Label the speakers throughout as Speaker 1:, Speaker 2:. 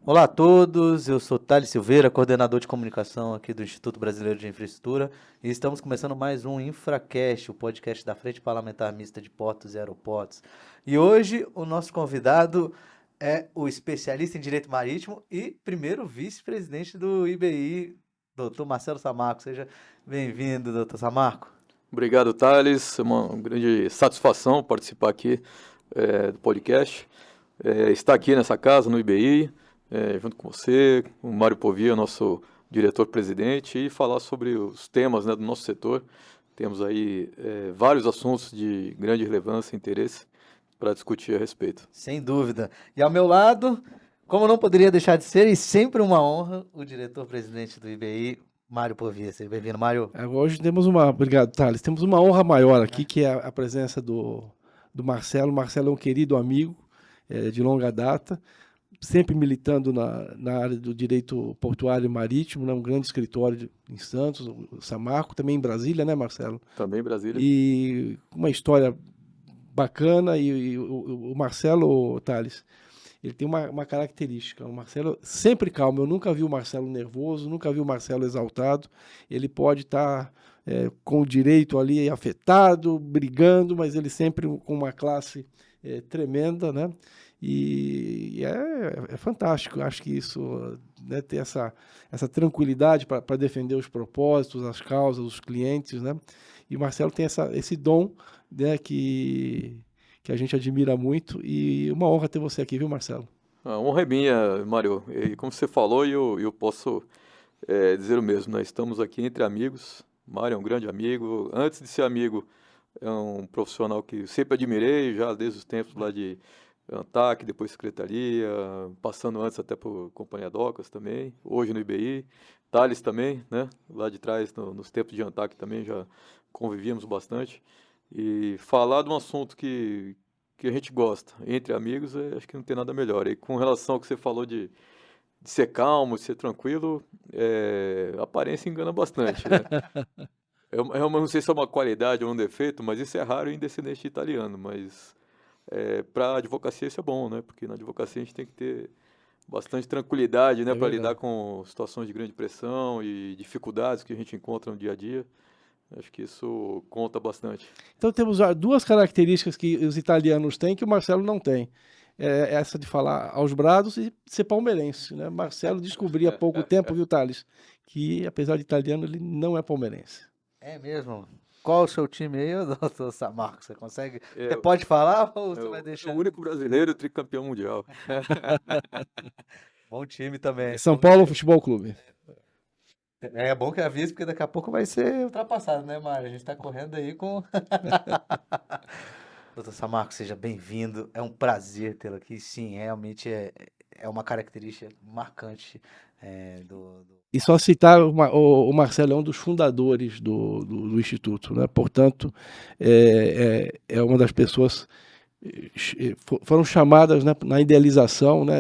Speaker 1: Olá a todos, eu sou Thales Silveira, coordenador de comunicação aqui do Instituto Brasileiro de Infraestrutura, e estamos começando mais um InfraCast, o podcast da Frente Parlamentar Mista de Portos e Aeroportos. E hoje o nosso convidado é o especialista em Direito Marítimo e primeiro vice-presidente do IBI, doutor Marcelo Samarco. Seja bem-vindo, doutor Samarco.
Speaker 2: Obrigado, Thales. É uma grande satisfação participar aqui do podcast. Estar aqui nessa casa, no IBI, junto com você, com o Mário Povia, nosso diretor-presidente, e falar sobre os temas, né, do nosso setor. Temos aí vários assuntos de grande relevância e interesse para discutir a respeito.
Speaker 1: Sem dúvida. E ao meu lado, como não poderia deixar de ser, e sempre uma honra, o diretor-presidente do IBI, Mário Povia. Seja bem-vindo, Mário.
Speaker 3: Hoje temos obrigado, Thales. Temos uma honra maior aqui, que é a presença do Marcelo. Marcelo é um querido amigo de longa data, sempre militando na área do direito portuário e marítimo, né? Um grande escritório em Santos, o Samarco, também em Brasília, né, Marcelo?
Speaker 2: Também em Brasília.
Speaker 3: E uma história bacana, e o Marcelo, Thales, ele tem uma característica. O Marcelo sempre calmo. Eu nunca vi o Marcelo nervoso, nunca vi o Marcelo exaltado. Ele pode estar com o direito ali afetado, brigando, mas ele sempre com uma classe tremenda, né? E é fantástico. Acho que isso, né, ter essa tranquilidade para defender os propósitos, as causas, os clientes, né? E o Marcelo tem esse dom, né, que a gente admira muito, e uma honra ter você aqui, viu, Marcelo?
Speaker 2: A honra é minha, Mário. E como você falou, eu posso dizer o mesmo. Nós estamos aqui entre amigos. Mário é um grande amigo. Antes de ser amigo, é um profissional que eu sempre admirei, já desde os tempos lá de ANTAC, depois secretaria, passando antes até por Companhia Docas também, hoje no IBI. Thales também, né? Lá de trás, nos tempos de ANTAC também já convivíamos bastante. E falar de um assunto que a gente gosta, entre amigos, acho que não tem nada melhor. E com relação ao que você falou de ser calmo, de ser tranquilo, a aparência engana bastante, né? Não sei se é uma qualidade ou um defeito, mas isso é raro em descendente italiano. Mas para a advocacia isso é bom, né? Porque na advocacia a gente tem que ter bastante tranquilidade, né, para lidar com situações de grande pressão e dificuldades que a gente encontra no dia a dia. Acho que isso conta bastante.
Speaker 3: Então temos duas características que os italianos têm que o Marcelo não tem. Essa de falar aos brados e ser palmeirense, né? Marcelo descobri há pouco tempo, viu, Thales, que apesar de italiano ele não é palmeirense.
Speaker 1: É mesmo? Qual o seu time aí, doutor Samarco? Você consegue? Você pode falar ou você vai deixar?
Speaker 2: O único brasileiro tricampeão mundial.
Speaker 1: Bom time também.
Speaker 3: São Paulo Futebol Clube.
Speaker 1: É bom que avise, porque daqui a pouco vai ser ultrapassado, né, Mário? A gente tá correndo aí com. Doutor Samarco, seja bem-vindo. É um prazer tê-lo aqui. Sim, realmente é uma característica marcante do.
Speaker 3: E só citar, o Marcelo é um dos fundadores do Instituto, né? Portanto, é uma das pessoas foram chamadas, né, na idealização, né,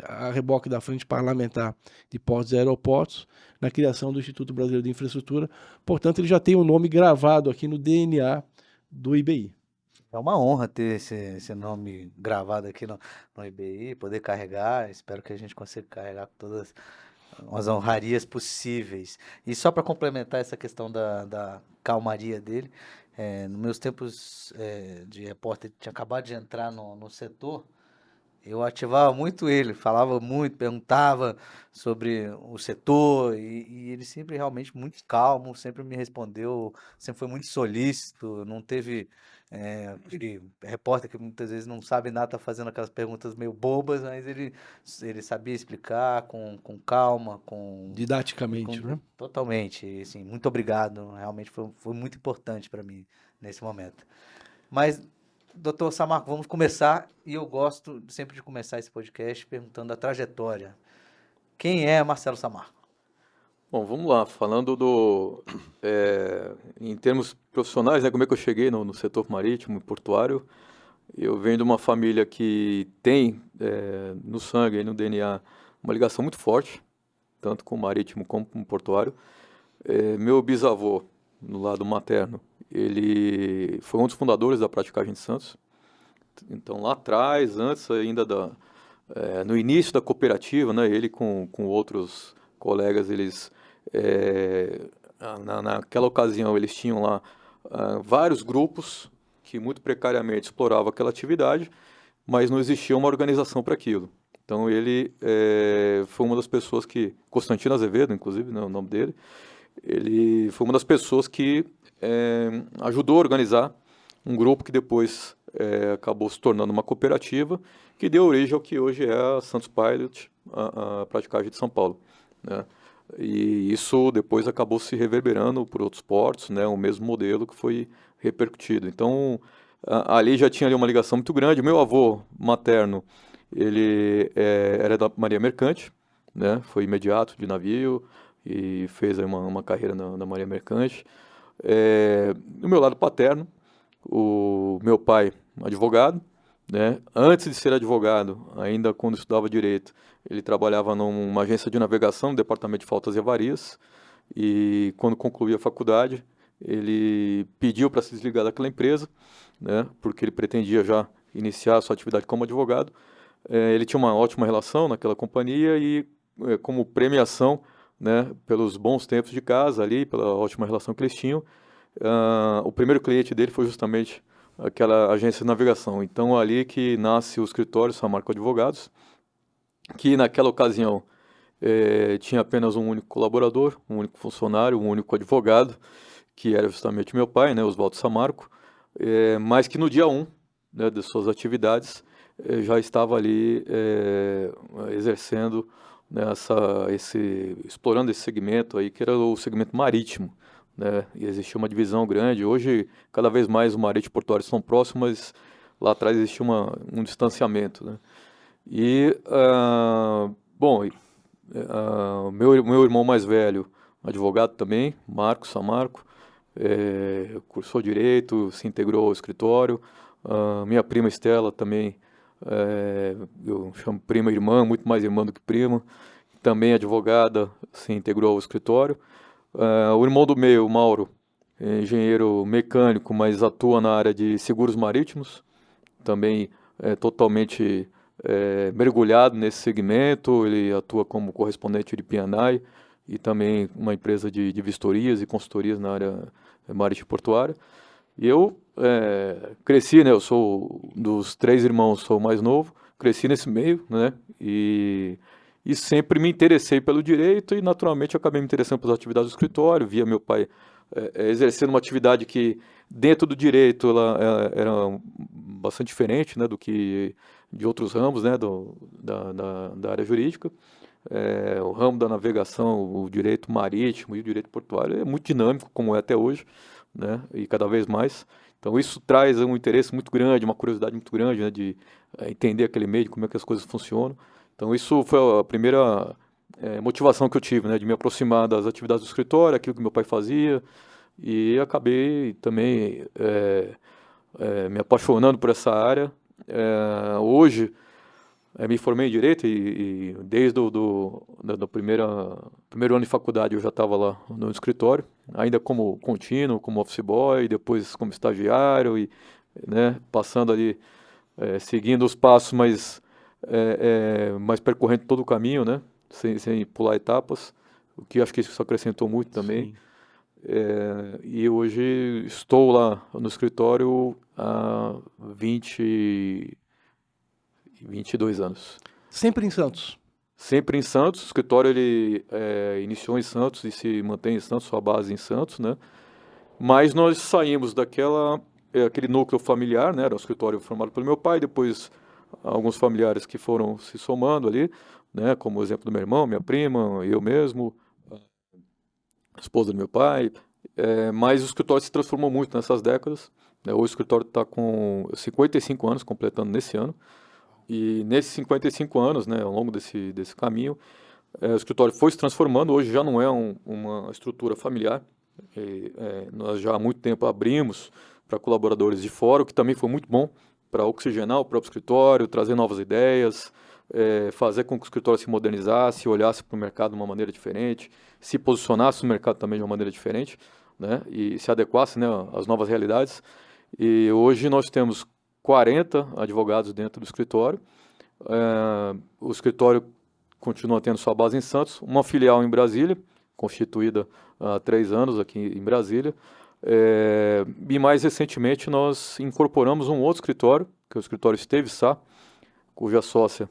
Speaker 3: a reboque da Frente Parlamentar de Portos e Aeroportos, na criação do Instituto Brasileiro de Infraestrutura. Portanto, ele já tem o nome gravado aqui no DNA do IBI.
Speaker 1: É uma honra ter esse nome gravado aqui no IBI, poder carregar. Espero que a gente consiga carregar com todas as honrarias possíveis. E só para complementar essa questão da calmaria dele, nos meus tempos de repórter, tinha acabado de entrar no setor, eu ativava muito ele, falava muito, perguntava sobre o setor, e ele sempre realmente muito calmo, sempre me respondeu, sempre foi muito solícito, não teve aquele repórter que muitas vezes não sabe nada, tá fazendo aquelas perguntas meio bobas, mas ele sabia explicar com calma,
Speaker 3: didaticamente, né?
Speaker 1: Totalmente, e, assim, muito obrigado, realmente foi muito importante para mim nesse momento. Mas, doutor Samarco, vamos começar, e eu gosto sempre de começar esse podcast perguntando a trajetória. Quem é Marcelo Samarco?
Speaker 2: Bom, vamos lá. Falando em termos profissionais, né, como é que eu cheguei no setor marítimo e portuário, eu venho de uma família que tem no sangue e no DNA uma ligação muito forte, tanto com o marítimo como com o portuário. Meu bisavô, no lado materno, ele foi um dos fundadores da Praticagem de Santos. Então, lá atrás, antes ainda no início da cooperativa, né, ele com outros colegas, eles, naquela ocasião, eles tinham lá vários grupos que muito precariamente exploravam aquela atividade, mas não existia uma organização para aquilo. Então ele foi uma das pessoas que, Constantino Azevedo, inclusive, né, o nome dele, ele foi uma das pessoas que ajudou a organizar um grupo que depois acabou se tornando uma cooperativa, que deu origem ao que hoje é a Santos Pilot, a praticagem de São Paulo, né? E isso depois acabou se reverberando por outros portos, né? O mesmo modelo que foi repercutido. Então, ali já tinha ali uma ligação muito grande. Meu avô materno, ele era da Marinha Mercante, né? Foi imediato de navio e fez aí uma carreira na Marinha Mercante. Do meu lado paterno, o meu pai, advogado, né? Antes de ser advogado, ainda quando estudava direito, ele trabalhava numa agência de navegação, no departamento de faltas e avarias, e quando concluiu a faculdade, ele pediu para se desligar daquela empresa, né? Porque ele pretendia já iniciar a sua atividade como advogado. Ele tinha uma ótima relação naquela companhia e, como premiação, né, pelos bons tempos de casa ali, pela ótima relação que eles tinham, o primeiro cliente dele foi justamente aquela agência de navegação. Então, ali que nasce o escritório São Marco Advogados, que naquela ocasião tinha apenas um único colaborador, um único funcionário, um único advogado, que era justamente meu pai, né, Oswaldo Samarco, mas que no dia 1, né, de suas atividades, já estava ali exercendo, né, explorando esse segmento aí, que era o segmento marítimo, né, e existia uma divisão grande. Hoje, cada vez mais o marítimo e o portuário são próximos, mas lá atrás existia um distanciamento, né. E, bom, meu irmão mais velho, advogado também, Marcos Samarco, cursou Direito, se integrou ao escritório. Minha prima Estela também, eu chamo prima irmã, muito mais irmã do que prima, também advogada, se integrou ao escritório. O irmão do meio, o Mauro, é engenheiro mecânico, mas atua na área de seguros marítimos, também totalmente mergulhado nesse segmento. Ele atua como correspondente de P&I e também uma empresa de vistorias e consultorias na área marítima e portuária. E eu cresci, né? Eu sou dos 3 irmãos, sou o mais novo, cresci nesse meio, né? E sempre me interessei pelo direito e, naturalmente, acabei me interessando pelas atividades do escritório. Via meu pai exercendo uma atividade que, dentro do direito, ela era bastante diferente, né, do que de outros ramos, né, da área jurídica. O ramo da navegação, o direito marítimo e o direito portuário é muito dinâmico, como é até hoje, né, e cada vez mais. Então isso traz um interesse muito grande, uma curiosidade muito grande, né, de entender aquele meio, como é que as coisas funcionam. Então isso foi a primeira motivação que eu tive, né, de me aproximar das atividades do escritório, aquilo que meu pai fazia, e acabei também me apaixonando por essa área. Hoje me formei em Direito e desde o primeiro ano de faculdade eu já estava lá no escritório, ainda como contínuo, como office boy, depois como estagiário, e, né, passando ali, seguindo os passos, mas percorrendo todo o caminho, né, sem pular etapas, o que acho que isso acrescentou muito também. E hoje estou lá no escritório há 22 anos.
Speaker 3: Sempre em Santos?
Speaker 2: Sempre em Santos. O escritório ele iniciou em Santos e se mantém em Santos, sua base em Santos, né? Mas nós saímos aquele núcleo familiar, né? Era um escritório formado pelo meu pai, depois alguns familiares que foram se somando ali, né? Como o exemplo do meu irmão, minha prima, eu mesmo, a esposa do meu pai. Mas o escritório se transformou muito nessas décadas, né? Hoje o escritório está com 55 anos, completando nesse ano. E nesses 55 anos, né, ao longo desse caminho, o escritório foi se transformando. Hoje já não é uma estrutura familiar. Nós já há muito tempo abrimos para colaboradores de fora, o que também foi muito bom para oxigenar o próprio escritório, trazer novas ideias, fazer com que o escritório se modernizasse, olhasse para o mercado de uma maneira diferente, se posicionasse no mercado também de uma maneira diferente, né, e se adequasse, né, às novas realidades. E hoje nós temos 40 advogados dentro do escritório, O escritório continua tendo sua base em Santos, uma filial em Brasília, constituída há 3 anos aqui em Brasília. E mais recentemente nós incorporamos um outro escritório, que é o escritório Esteves Sá, cuja sócia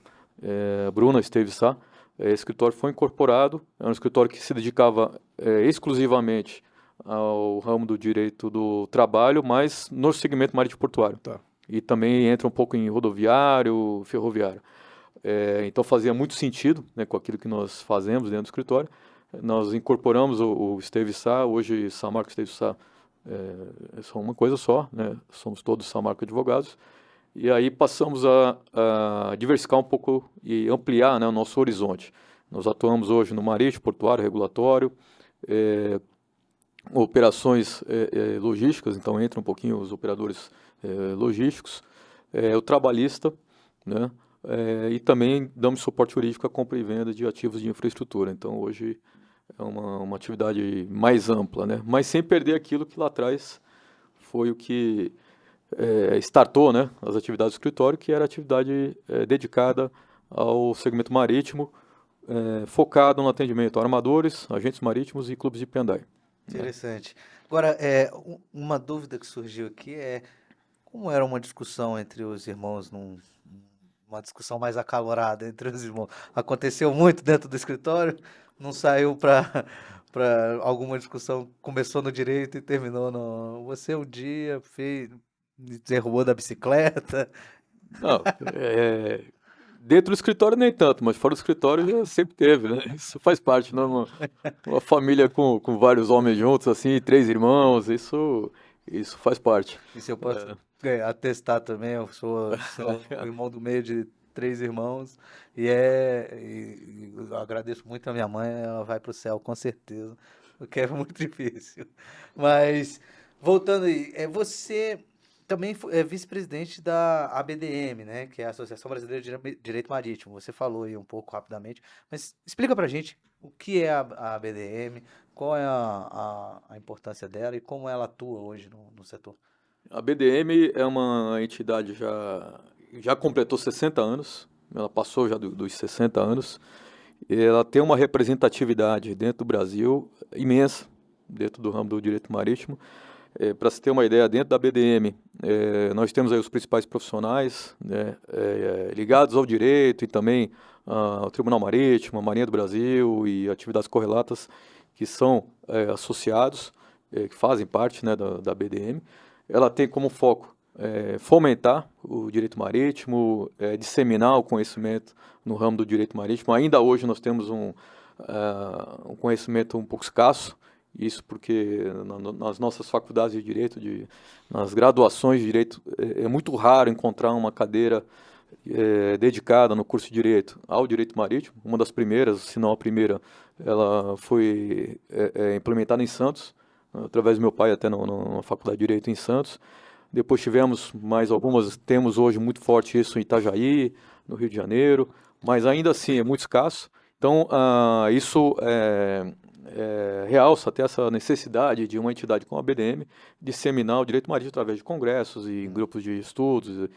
Speaker 2: Bruna Esteves Sá. Esse escritório foi incorporado, é um escritório que se dedicava exclusivamente ao ramo do direito do trabalho, mas no segmento marítimo portuário.
Speaker 3: Tá.
Speaker 2: E também entra um pouco em rodoviário, ferroviário. Então fazia muito sentido, né, com aquilo que nós fazemos dentro do escritório. Nós incorporamos o Esteves Sá, hoje Samarco e Esteves Sá são uma coisa só, né? Somos todos Samarco Advogados. E aí passamos a diversificar um pouco e ampliar, né, o nosso horizonte. Nós atuamos hoje no marítimo, portuário, regulatório, operações logísticas, então entra um pouquinho os operadores logísticos, o trabalhista, né? E também damos suporte jurídico à compra e venda de ativos de infraestrutura. Então hoje é uma atividade mais ampla, né? Mas sem perder aquilo que lá atrás foi o que startou, né, as atividades do escritório, que era a atividade dedicada ao segmento marítimo, focado no atendimento a armadores, agentes marítimos e clubes de P&I.
Speaker 1: Interessante. Agora, uma dúvida que surgiu aqui é como era uma discussão entre os irmãos, uma discussão mais acalorada entre os irmãos. Aconteceu muito dentro do escritório, não saiu para alguma discussão, começou no direito e terminou no... Você um dia derrubou da bicicleta.
Speaker 2: Não, dentro do escritório nem tanto, mas fora do escritório já sempre teve, né? Isso faz parte, né? Uma família com vários homens juntos, assim, 3 irmãos, isso faz parte.
Speaker 1: E se eu posso atestar também, eu sou o irmão do meio de 3 irmãos e eu agradeço muito a minha mãe, ela vai para o céu com certeza, porque é muito difícil. Mas, voltando aí, você também é vice-presidente da ABDM, né, que é a Associação Brasileira de Direito Marítimo. Você falou aí um pouco rapidamente, mas explica pra gente o que é a ABDM, qual é a importância dela e como ela atua hoje no setor.
Speaker 2: A BDM é uma entidade já completou 60 anos, ela passou já dos 60 anos, e ela tem uma representatividade dentro do Brasil imensa, dentro do ramo do direito marítimo. Para se ter uma ideia, dentro da BDM, nós temos aí os principais profissionais, né, ligados ao direito e também ao Tribunal Marítimo, a Marinha do Brasil e atividades correlatas que são associados, que fazem parte, né, da BDM. Ela tem como foco fomentar o direito marítimo, disseminar o conhecimento no ramo do direito marítimo. Ainda hoje nós temos um conhecimento um pouco escasso, isso porque nas nossas faculdades de direito, nas graduações de direito, é muito raro encontrar uma cadeira dedicada no curso de direito ao direito marítimo. Uma das primeiras, se não a primeira, ela foi implementada em Santos, através do meu pai, até na faculdade de direito em Santos. Depois tivemos mais algumas, temos hoje muito forte isso em Itajaí, no Rio de Janeiro, mas ainda assim é muito escasso. Então, isso realça até essa necessidade de uma entidade como a BDM disseminar o direito marítimo através de congressos e grupos de estudos.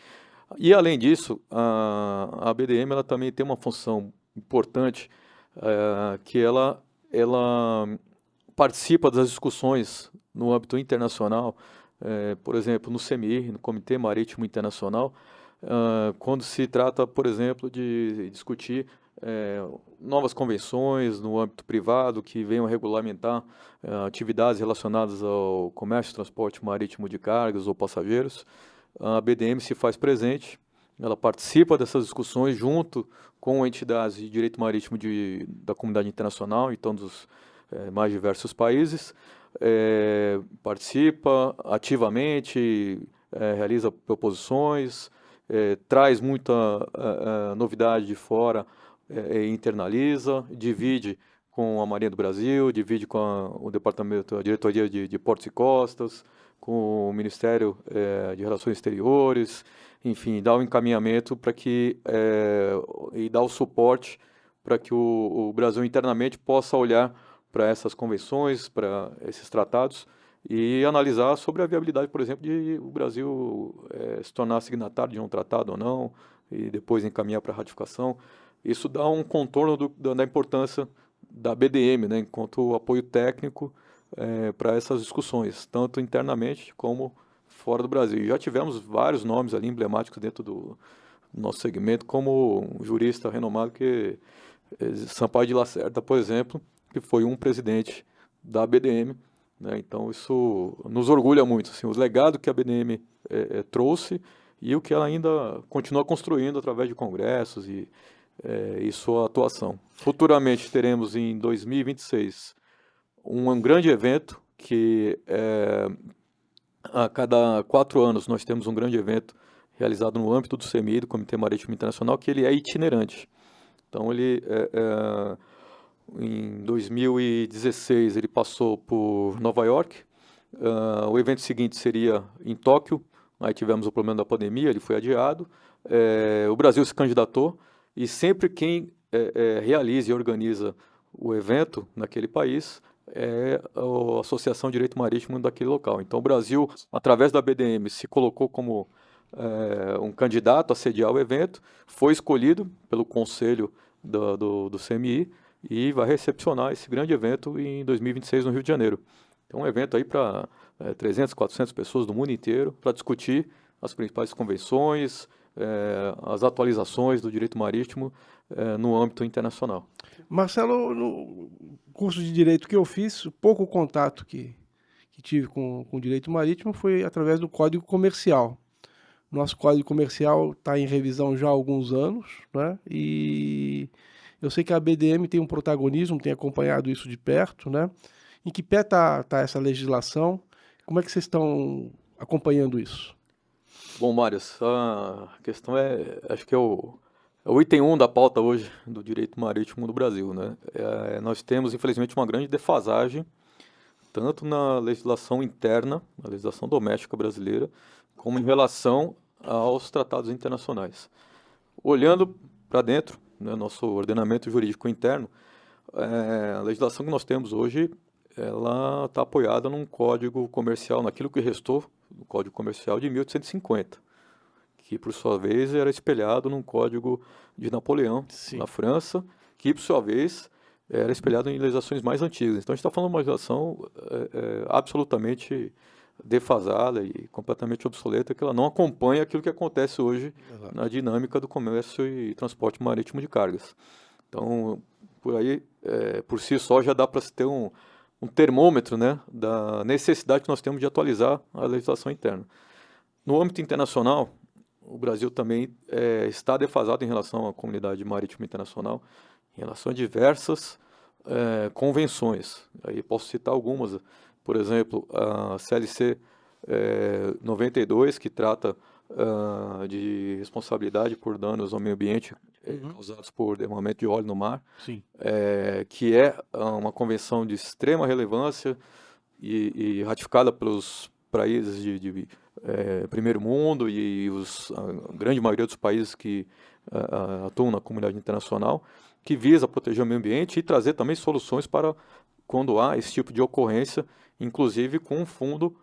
Speaker 2: E, além disso, a BDM ela também tem uma função importante, que ela participa das discussões no âmbito internacional, por exemplo, no CMI, no Comitê Marítimo Internacional, quando se trata, por exemplo, de discutir novas convenções no âmbito privado que venham regulamentar atividades relacionadas ao comércio e transporte marítimo de cargas ou passageiros. A BDM se faz presente, ela participa dessas discussões junto com entidades de direito marítimo da comunidade internacional, então dos mais diversos países, participa ativamente, realiza proposições, traz muita novidade de fora, internaliza, divide com a Marinha do Brasil, divide com o Departamento, a Diretoria de Portos e Costas, com o Ministério de Relações Exteriores, enfim, dá o encaminhamento para que e dá o suporte para que o Brasil internamente possa olhar para essas convenções, para esses tratados e analisar sobre a viabilidade, por exemplo, de o Brasil se tornar signatário de um tratado ou não, e depois encaminhar para ratificação. Isso dá um contorno da importância da BDM, né, enquanto apoio técnico para essas discussões, tanto internamente como fora do Brasil. E já tivemos vários nomes ali emblemáticos dentro do nosso segmento, como um jurista renomado que Sampaio de Lacerda, por exemplo, que foi um presidente da BDM, né? Então isso nos orgulha muito, assim, o legado que a BDM trouxe e o que ela ainda continua construindo através de congressos e sua atuação. Futuramente teremos em 2026 um grande evento que a cada 4 anos nós temos um grande evento realizado no âmbito do CMI, do Comitê Marítimo Internacional, que ele é itinerante. Então ele em 2016 ele passou por Nova York. O evento seguinte seria em Tóquio. Aí tivemos o problema da pandemia, ele foi adiado. O Brasil se candidatou e sempre quem realiza e organiza o evento naquele país é a Associação de Direito Marítimo daquele local. Então o Brasil, através da BDM, se colocou como um candidato a sediar o evento, foi escolhido pelo Conselho do CMI e vai recepcionar esse grande evento em 2026 no Rio de Janeiro. Então um evento aí para 300, 400 pessoas do mundo inteiro para discutir as principais convenções, as atualizações do direito marítimo no âmbito internacional.
Speaker 3: Marcelo, no curso de Direito que eu fiz, o pouco contato que tive com o direito marítimo foi através do Código Comercial. Nosso Código Comercial está em revisão já há alguns anos, né? E eu sei que a BDM tem um protagonismo, tem acompanhado isso de perto, né? Em que pé está essa legislação? Como é que vocês estão acompanhando isso?
Speaker 2: Bom, Mário, essa questão acho que é o item 1 da pauta hoje do direito marítimo do Brasil, né? Nós temos, infelizmente, uma grande defasagem, tanto na legislação interna, na legislação doméstica brasileira, como em relação aos tratados internacionais. Olhando para dentro, né, nosso ordenamento jurídico interno, a legislação que nós temos hoje, ela está apoiada num código comercial, naquilo que restou do Código Comercial de 1850, que por sua vez era espelhado num código de Napoleão,
Speaker 3: Sim.
Speaker 2: na França, que por sua vez era espelhado em legislações mais antigas. Então a gente está falando de uma legislação absolutamente defasada e completamente obsoleta, que ela não acompanha aquilo que acontece hoje na dinâmica do comércio e transporte marítimo de cargas. Então, por aí, por si só, já dá para se ter um termômetro, né, da necessidade que nós temos de atualizar a legislação interna. No âmbito internacional, o Brasil também está defasado em relação à comunidade marítima internacional, em relação a diversas convenções. Aí posso citar algumas, por exemplo, a CLC 92, que trata de responsabilidade por danos ao meio ambiente causados por derramamento de óleo no mar,
Speaker 3: Sim.
Speaker 2: Que é uma convenção de extrema relevância e ratificada pelos países de primeiro mundo e a grande maioria dos países que atuam na comunidade internacional, que visa proteger o meio ambiente e trazer também soluções para quando há esse tipo de ocorrência, inclusive com um fundo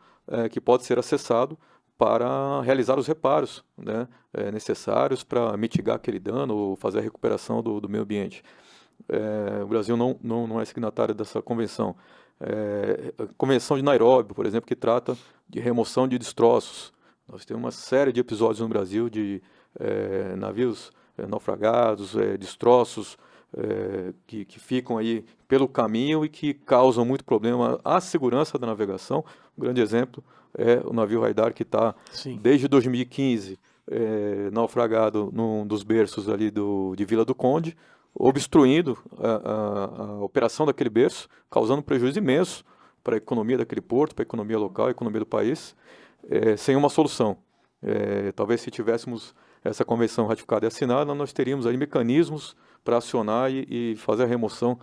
Speaker 2: que pode ser acessado para realizar os reparos, né, necessários para mitigar aquele dano ou fazer a recuperação do meio ambiente. O Brasil não é signatário dessa convenção. A Convenção de Nairobi, por exemplo, que trata de remoção de destroços. Nós temos uma série de episódios no Brasil de navios naufragados, destroços que ficam aí pelo caminho e que causam muito problema à segurança da navegação. Um grande exemplo é o navio Haidar, que está desde 2015 naufragado num dos berços ali de Vila do Conde, obstruindo a operação daquele berço, causando prejuízo imenso para a economia daquele porto, para a economia local, a economia do país, sem uma solução. Talvez se tivéssemos essa convenção ratificada e assinada, nós teríamos aí mecanismos para acionar e fazer a remoção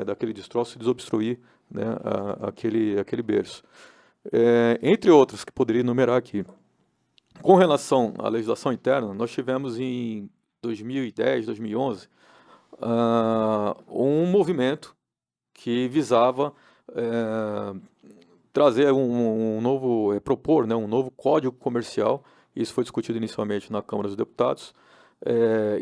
Speaker 2: daquele destroço e desobstruir, né, aquele berço. Entre outros que poderia enumerar aqui. Com relação à legislação interna, nós tivemos em 2010, 2011, um movimento que visava trazer propor, né, um novo código comercial. Isso foi discutido inicialmente na Câmara dos Deputados,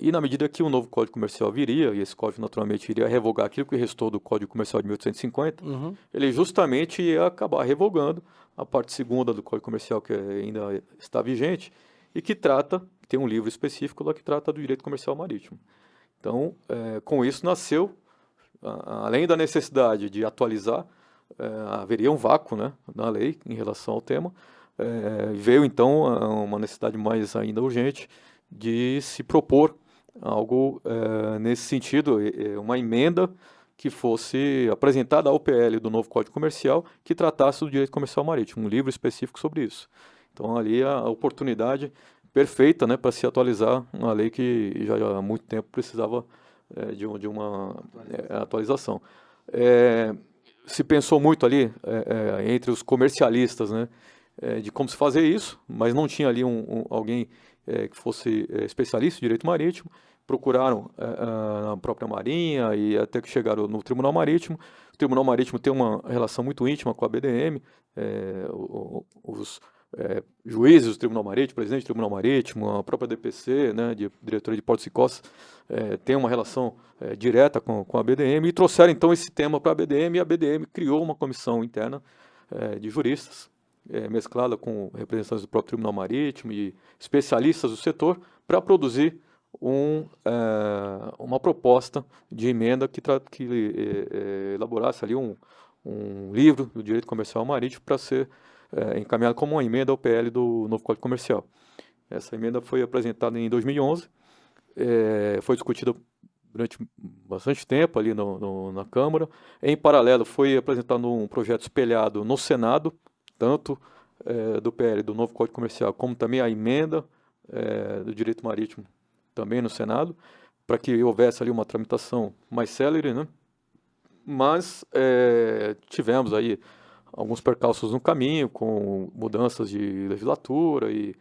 Speaker 2: E na medida que o novo Código Comercial viria, e esse código naturalmente iria revogar aquilo que restou do Código Comercial de 1850,
Speaker 3: Uhum.
Speaker 2: ele justamente ia acabar revogando a parte segunda do Código Comercial que ainda está vigente e que trata, tem um livro específico lá que trata do direito comercial marítimo. Então, com isso nasceu, além da necessidade de atualizar, haveria um vácuo, né, na lei em relação ao tema, veio então uma necessidade mais ainda urgente de se propor algo nesse sentido, uma emenda que fosse apresentada ao PL do novo Código Comercial que tratasse do direito comercial marítimo, um livro específico sobre isso. Então ali a oportunidade perfeita, né, para se atualizar uma lei que já há muito tempo precisava de uma atualização. Se pensou muito ali entre os comercialistas, né, de como se fazer isso, mas não tinha ali alguém que fosse especialista em direito marítimo. Procuraram na própria Marinha e até que chegaram no Tribunal Marítimo. O Tribunal Marítimo tem uma relação muito íntima com a BDM, os juízes do Tribunal Marítimo, presidente do Tribunal Marítimo, a própria DPC, né, Diretoria de Portos e Costas, tem uma relação direta com a BDM e trouxeram então esse tema para a BDM e a BDM criou uma comissão interna de juristas, mesclada com representantes do próprio Tribunal Marítimo e especialistas do setor, para produzir uma proposta de emenda que elaborasse ali um livro do direito comercial marítimo para ser encaminhado como uma emenda ao PL do novo Código Comercial. Essa emenda foi apresentada em 2011, foi discutida durante bastante tempo ali na Câmara. Em paralelo, foi apresentado um projeto espelhado no Senado, tanto do PL do novo Código Comercial, como também a emenda do direito marítimo, também no Senado, para que houvesse ali uma tramitação mais célere, né? Mas tivemos aí alguns percalços no caminho, com mudanças de legislatura e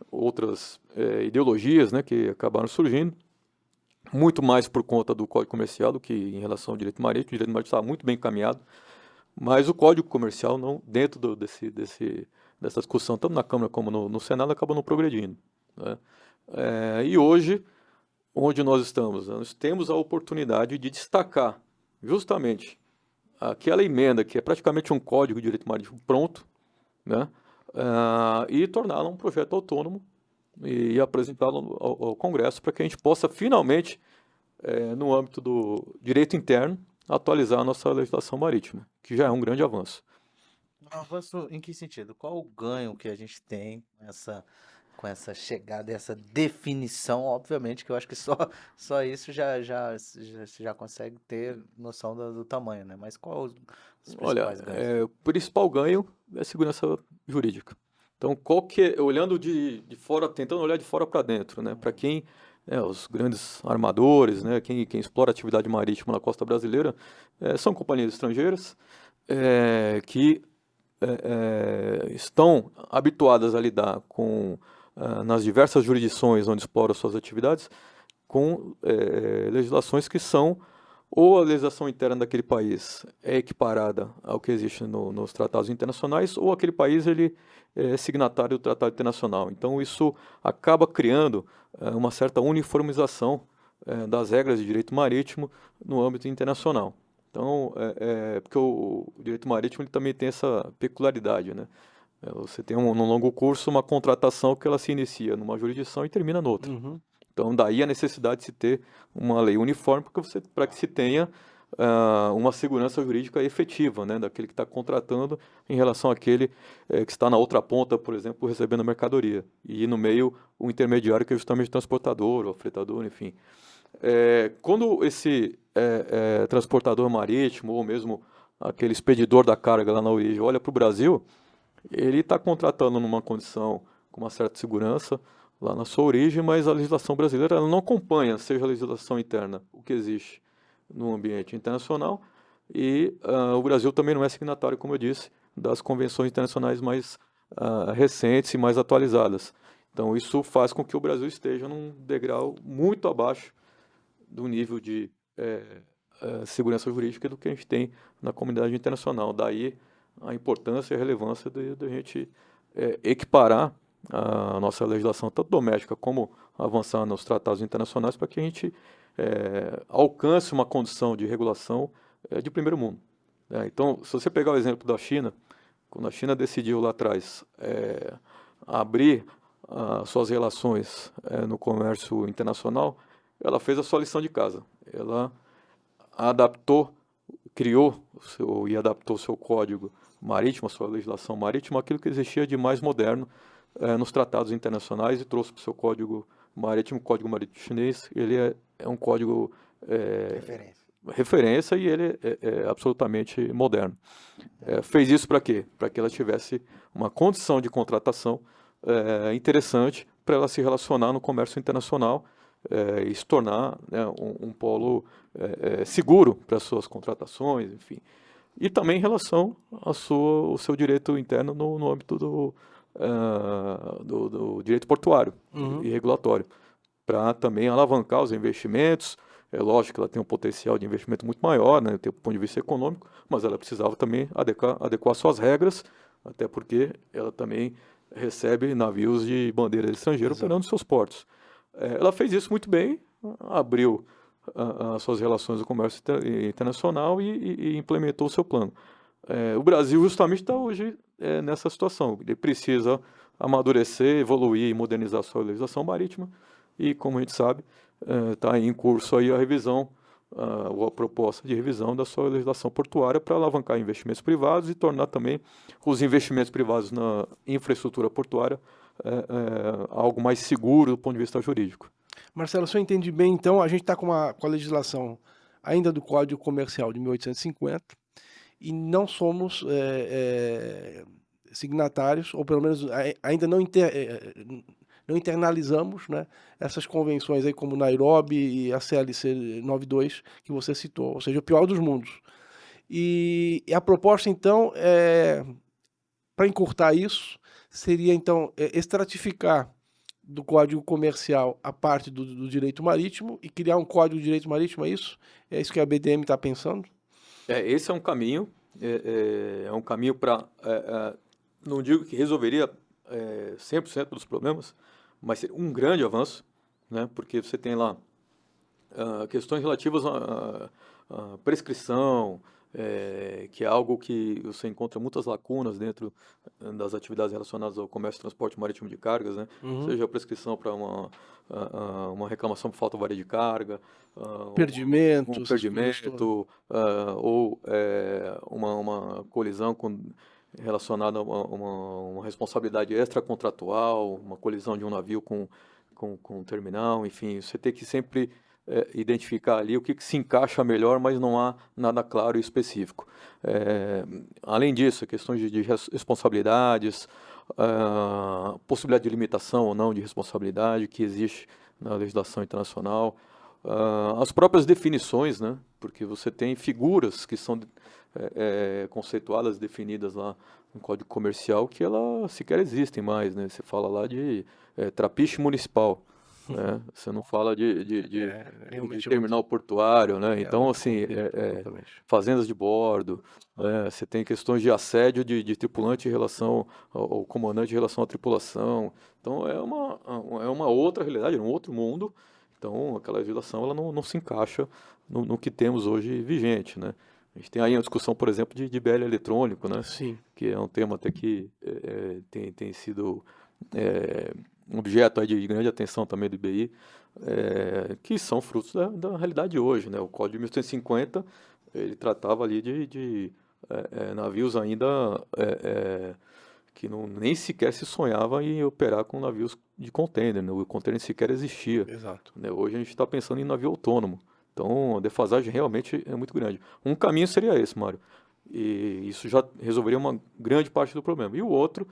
Speaker 2: outras ideologias, né, que acabaram surgindo, muito mais por conta do Código Comercial do que em relação ao direito marítimo. O direito marítimo estava muito bem encaminhado, mas o Código Comercial, não, dentro dessa discussão, tanto na Câmara como no Senado, acabou não progredindo, né? E hoje, onde nós estamos? Nós temos a oportunidade de destacar justamente aquela emenda que é praticamente um código de direito marítimo pronto, né, e torná-la um projeto autônomo e apresentá-lo ao Congresso para que a gente possa finalmente, no âmbito do direito interno, atualizar a nossa legislação marítima, que já é um grande avanço.
Speaker 1: Um avanço em que sentido? Qual o ganho que a gente tem com essa chegada, essa definição? Obviamente que eu acho que só isso você já consegue ter noção do tamanho, né? Mas qual os
Speaker 2: Olha,
Speaker 1: principais ganhos?
Speaker 2: o principal ganho é a segurança jurídica. Então, olhando de fora, tentando olhar de fora para dentro, né? Para quem, os grandes armadores, né? Quem explora a atividade marítima na costa brasileira, são companhias estrangeiras que estão habituadas a lidar nas diversas jurisdições onde exploram suas atividades, com legislações que são ou a legislação interna daquele país é equiparada ao que existe nos tratados internacionais, ou aquele país ele é signatário do tratado internacional. Então isso acaba criando uma certa uniformização das regras de direito marítimo no âmbito internacional. Então, porque o direito marítimo ele também tem essa peculiaridade, né? Você tem no longo curso uma contratação que ela se inicia numa jurisdição e termina noutra.
Speaker 3: Uhum.
Speaker 2: Então, daí a necessidade de se ter uma lei uniforme para que se tenha uma segurança jurídica efetiva, né, daquele que está contratando em relação àquele que está na outra ponta, por exemplo, recebendo a mercadoria. E no meio o intermediário, que é justamente o transportador, o fretador, enfim. Quando esse transportador marítimo ou mesmo aquele expedidor da carga lá na origem olha para o Brasil, ele está contratando numa condição com uma certa segurança lá na sua origem, mas a legislação brasileira ela não acompanha, seja a legislação interna, o que existe no ambiente internacional, e o Brasil também não é signatário, como eu disse, das convenções internacionais mais recentes e mais atualizadas. Então, isso faz com que o Brasil esteja num degrau muito abaixo do nível de segurança jurídica do que a gente tem na comunidade internacional. Daí a importância e a relevância de a gente equiparar a nossa legislação, tanto doméstica como avançar nos tratados internacionais, para que a gente alcance uma condição de regulação de primeiro mundo, né? Então, se você pegar o exemplo da China, quando a China decidiu lá atrás abrir suas relações no comércio internacional, ela fez a sua lição de casa. Ela adaptou, criou e adaptou seu código marítimo, a sua legislação marítima, aquilo que existia de mais moderno nos tratados internacionais e trouxe para o seu código marítimo, o Código Marítimo Chinês. Ele é um código referência e ele é absolutamente moderno. Fez isso para quê? Para que ela tivesse uma condição de contratação interessante para ela se relacionar no comércio internacional e se tornar, né, um polo seguro para as suas contratações, enfim. E também em relação ao seu direito interno no âmbito do direito portuário e regulatório, para também alavancar os investimentos. É lógico que ela tem um potencial de investimento muito maior, né, do ponto de vista econômico, mas ela precisava também adequar suas regras, até porque ela também recebe navios de bandeira estrangeira operando nos seus portos. Ela fez isso muito bem, abriu as suas relações do comércio internacional e implementou o seu plano. O Brasil justamente está hoje nessa situação. Ele precisa amadurecer, evoluir e modernizar a sua legislação marítima e, como a gente sabe, está em curso aí a revisão, ou a proposta de revisão da sua legislação portuária para alavancar investimentos privados e tornar também os investimentos privados na infraestrutura portuária algo mais seguro do ponto de vista jurídico.
Speaker 3: Marcelo, se eu entendi bem, então, a gente está com a legislação ainda do Código Comercial de 1850 e não somos signatários, ou pelo menos ainda não internalizamos, né, essas convenções aí como Nairobi e a CLC 92 que você citou, ou seja, o pior dos mundos. E a proposta, então, para encurtar isso, seria, então, estratificar do Código Comercial a parte do direito marítimo e criar um Código de Direito Marítimo, é isso? É isso que a BDM está pensando?
Speaker 2: Esse é um caminho, é um caminho para, não digo que resolveria 100% dos problemas, mas seria um grande avanço, né? Porque você tem lá questões relativas à prescrição, que é algo que você encontra muitas lacunas dentro das atividades relacionadas ao comércio e transporte marítimo de cargas, né? Seja a prescrição para uma reclamação por falta varia de carga,
Speaker 3: Perdimento,
Speaker 2: um perdimento, ou uma colisão relacionada a uma responsabilidade extracontratual, uma colisão de um navio com um terminal, enfim, você tem que sempre identificar ali o que se encaixa melhor, mas não há nada claro e específico. Além disso, questões de responsabilidades, possibilidade de limitação ou não de responsabilidade que existe na legislação internacional, as próprias definições, né? Porque você tem figuras que são conceituadas, definidas lá no Código Comercial, que elas sequer existem mais, né? Você fala lá de trapiche municipal, né? Você não fala de terminal portuário, né? Então, assim, fazendas de bordo, você tem questões de assédio de tripulante em relação ao comandante em relação à tripulação. Então, é uma outra realidade, um outro mundo. Então, aquela legislação ela não se encaixa no que temos hoje vigente, né? A gente tem aí uma discussão, por exemplo, de BL eletrônico, né?
Speaker 3: Sim.
Speaker 2: Que é um tema até que tem sido objeto aí de grande atenção também do IBI, que são frutos da realidade de hoje, né? O Código de 1850, ele tratava ali de navios ainda que nem sequer se sonhava em operar com navios de container, né? O container sequer existia.
Speaker 3: Exato.
Speaker 2: Né? Hoje a gente está pensando em navio autônomo. Então, a defasagem realmente é muito grande. Um caminho seria esse, Mário. E isso já resolveria uma grande parte do problema. E o outro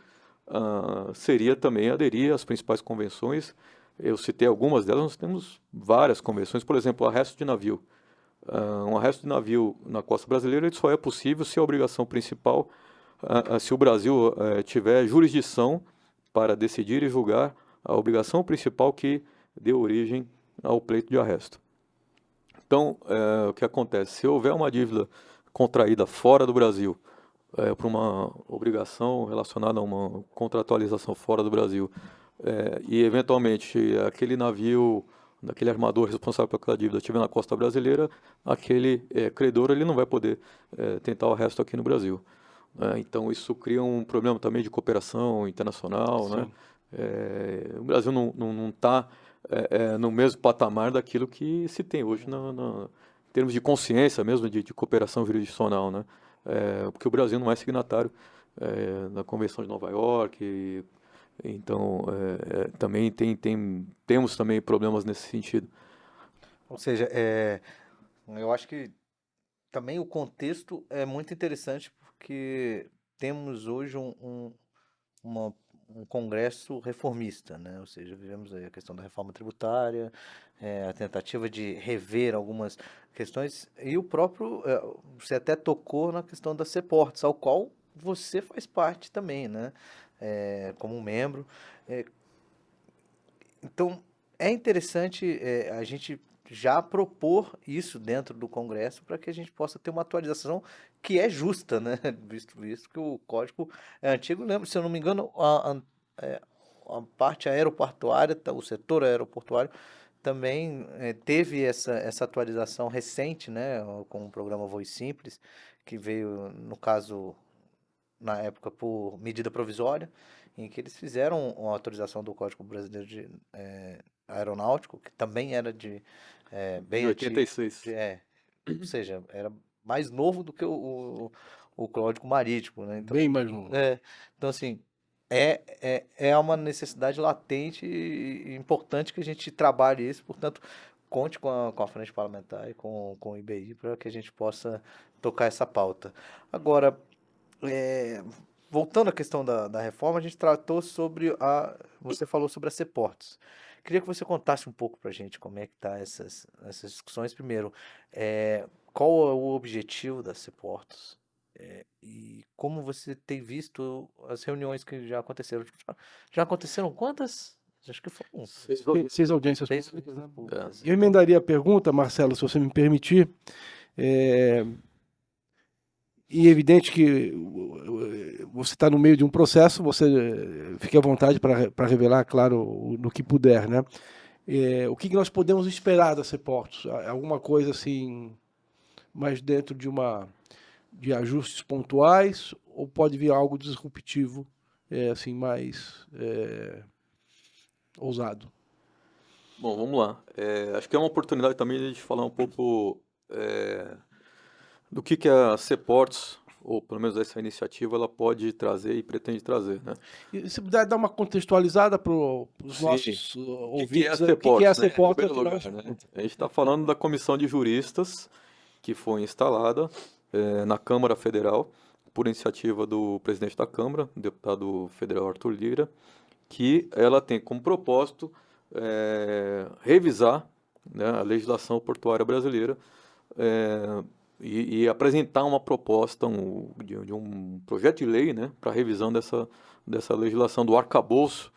Speaker 2: seria também aderir às principais convenções. Eu citei algumas delas, nós temos várias convenções. Por exemplo, o arresto de navio. Um arresto de navio na costa brasileira ele só é possível se a obrigação principal, se o Brasil tiver jurisdição para decidir e julgar a obrigação principal que deu origem ao pleito de arresto. Então, o que acontece? Se houver uma dívida contraída fora do Brasil, por uma obrigação relacionada a uma contratualização fora do Brasil, e eventualmente aquele navio, daquele armador responsável por aquela dívida estiver na costa brasileira, aquele credor ele não vai poder tentar o resto aqui no Brasil, né? Então isso cria um problema também de cooperação internacional, né? O Brasil não está no mesmo patamar daquilo que se tem hoje em termos de consciência mesmo, de cooperação jurisdicional, né? Porque o Brasil não é signatário da Convenção de Nova York, então também temos também problemas nesse sentido.
Speaker 1: Ou seja, eu acho que também o contexto é muito interessante porque temos hoje um Congresso reformista, né? Ou seja, vivemos aí a questão da reforma tributária, a tentativa de rever algumas questões, e o próprio, você até tocou na questão da Seportes, ao qual você faz parte também, né? Como um membro. Então, é interessante a gente já propor isso dentro do Congresso para que a gente possa ter uma atualização que é justa, né? Visto que o código é antigo. Lembro, se eu não me engano, a parte aeroportuária, o setor aeroportuário, também teve essa atualização recente, né? Com o programa Voe Simples, que veio, no caso, na época, por medida provisória, em que eles fizeram uma autorização do Código Brasileiro de Aeronáutico, que também era bem
Speaker 2: De
Speaker 1: antigo,
Speaker 2: 86.
Speaker 1: ou seja, era mais novo do que o Código Marítimo, né? Então,
Speaker 3: Bem mais novo.
Speaker 1: então assim, é uma necessidade latente e importante que a gente trabalhe isso, portanto, conte com a Frente Parlamentar e com o IBI para que a gente possa tocar essa pauta. Agora, voltando à questão da reforma, a gente tratou sobre você falou sobre a Seportes. Queria que você contasse um pouco para a gente como é que tá essas discussões. Primeiro, qual é o objetivo da Seportes? E como você tem visto as reuniões que já aconteceram? Já aconteceram quantas? Acho que foram
Speaker 3: Seis audiências
Speaker 1: 6
Speaker 3: públicas, né?
Speaker 1: públicas.
Speaker 3: Eu emendaria a pergunta, Marcelo, se você me permitir. E é evidente que você está no meio de um processo, você fique à vontade para revelar, claro, no que puder, né? O que nós podemos esperar da Seportes? Alguma coisa assim, mais dentro de ajustes pontuais, ou pode vir algo disruptivo, assim, mais ousado?
Speaker 2: Bom, vamos lá. Acho que é uma oportunidade também de a gente falar um pouco do que a Seportes, ou pelo menos essa iniciativa, ela pode trazer e pretende trazer, né?
Speaker 3: E se puder dar uma contextualizada para os
Speaker 2: Sim.
Speaker 3: nossos
Speaker 2: O que é a
Speaker 3: ouvintes, o que é a
Speaker 2: Seportes, né? Em
Speaker 3: Seportes?
Speaker 2: primeiro lugar, né? A gente está falando da comissão de juristas que foi instalada na Câmara Federal por iniciativa do presidente da Câmara, o deputado federal Arthur Lira, que ela tem como propósito revisar, né, a legislação portuária brasileira e apresentar uma proposta de um projeto de lei, né, para revisão dessa legislação do arcabouço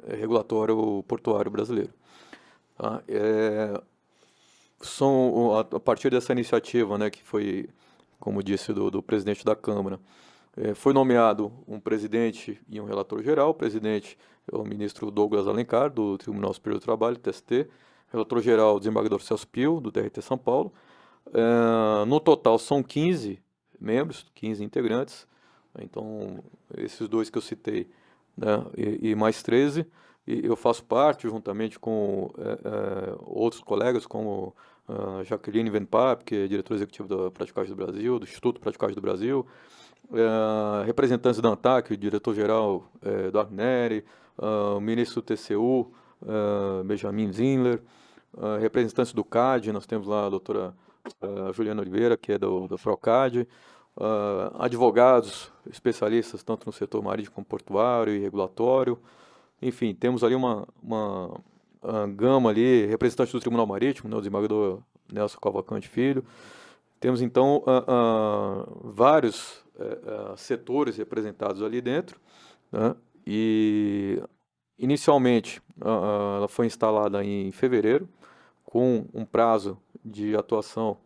Speaker 2: regulatório portuário brasileiro. Tá? A partir dessa iniciativa, né, que foi, como disse, do presidente da Câmara, foi nomeado um presidente e um relator geral. O presidente é o ministro Douglas Alencar, do Tribunal Superior do Trabalho, TST. Relator geral, o desembargador Celso Pio, do TRT São Paulo. No total, são 15 membros, 15 integrantes. Então, esses dois que eu citei, né, e mais 13. E eu faço parte, juntamente com outros colegas, como Jaqueline Van Pape, que é diretora executiva da Praticagem do Brasil, do Instituto Praticagem do Brasil, representantes da ANTAC, o diretor-geral Eduardo Neri, o ministro do TCU, Benjamin Zinler, representantes do CAD, nós temos lá a doutora Juliana Oliveira, que é do PROCAD, advogados especialistas tanto no setor marítimo como portuário e regulatório. Enfim, temos ali uma gama ali, representantes do Tribunal Marítimo, né, o desembargador Nelson Cavalcante Filho. Temos, então, vários setores representados ali dentro, né? E, inicialmente, ela foi instalada em fevereiro, com um prazo de atuação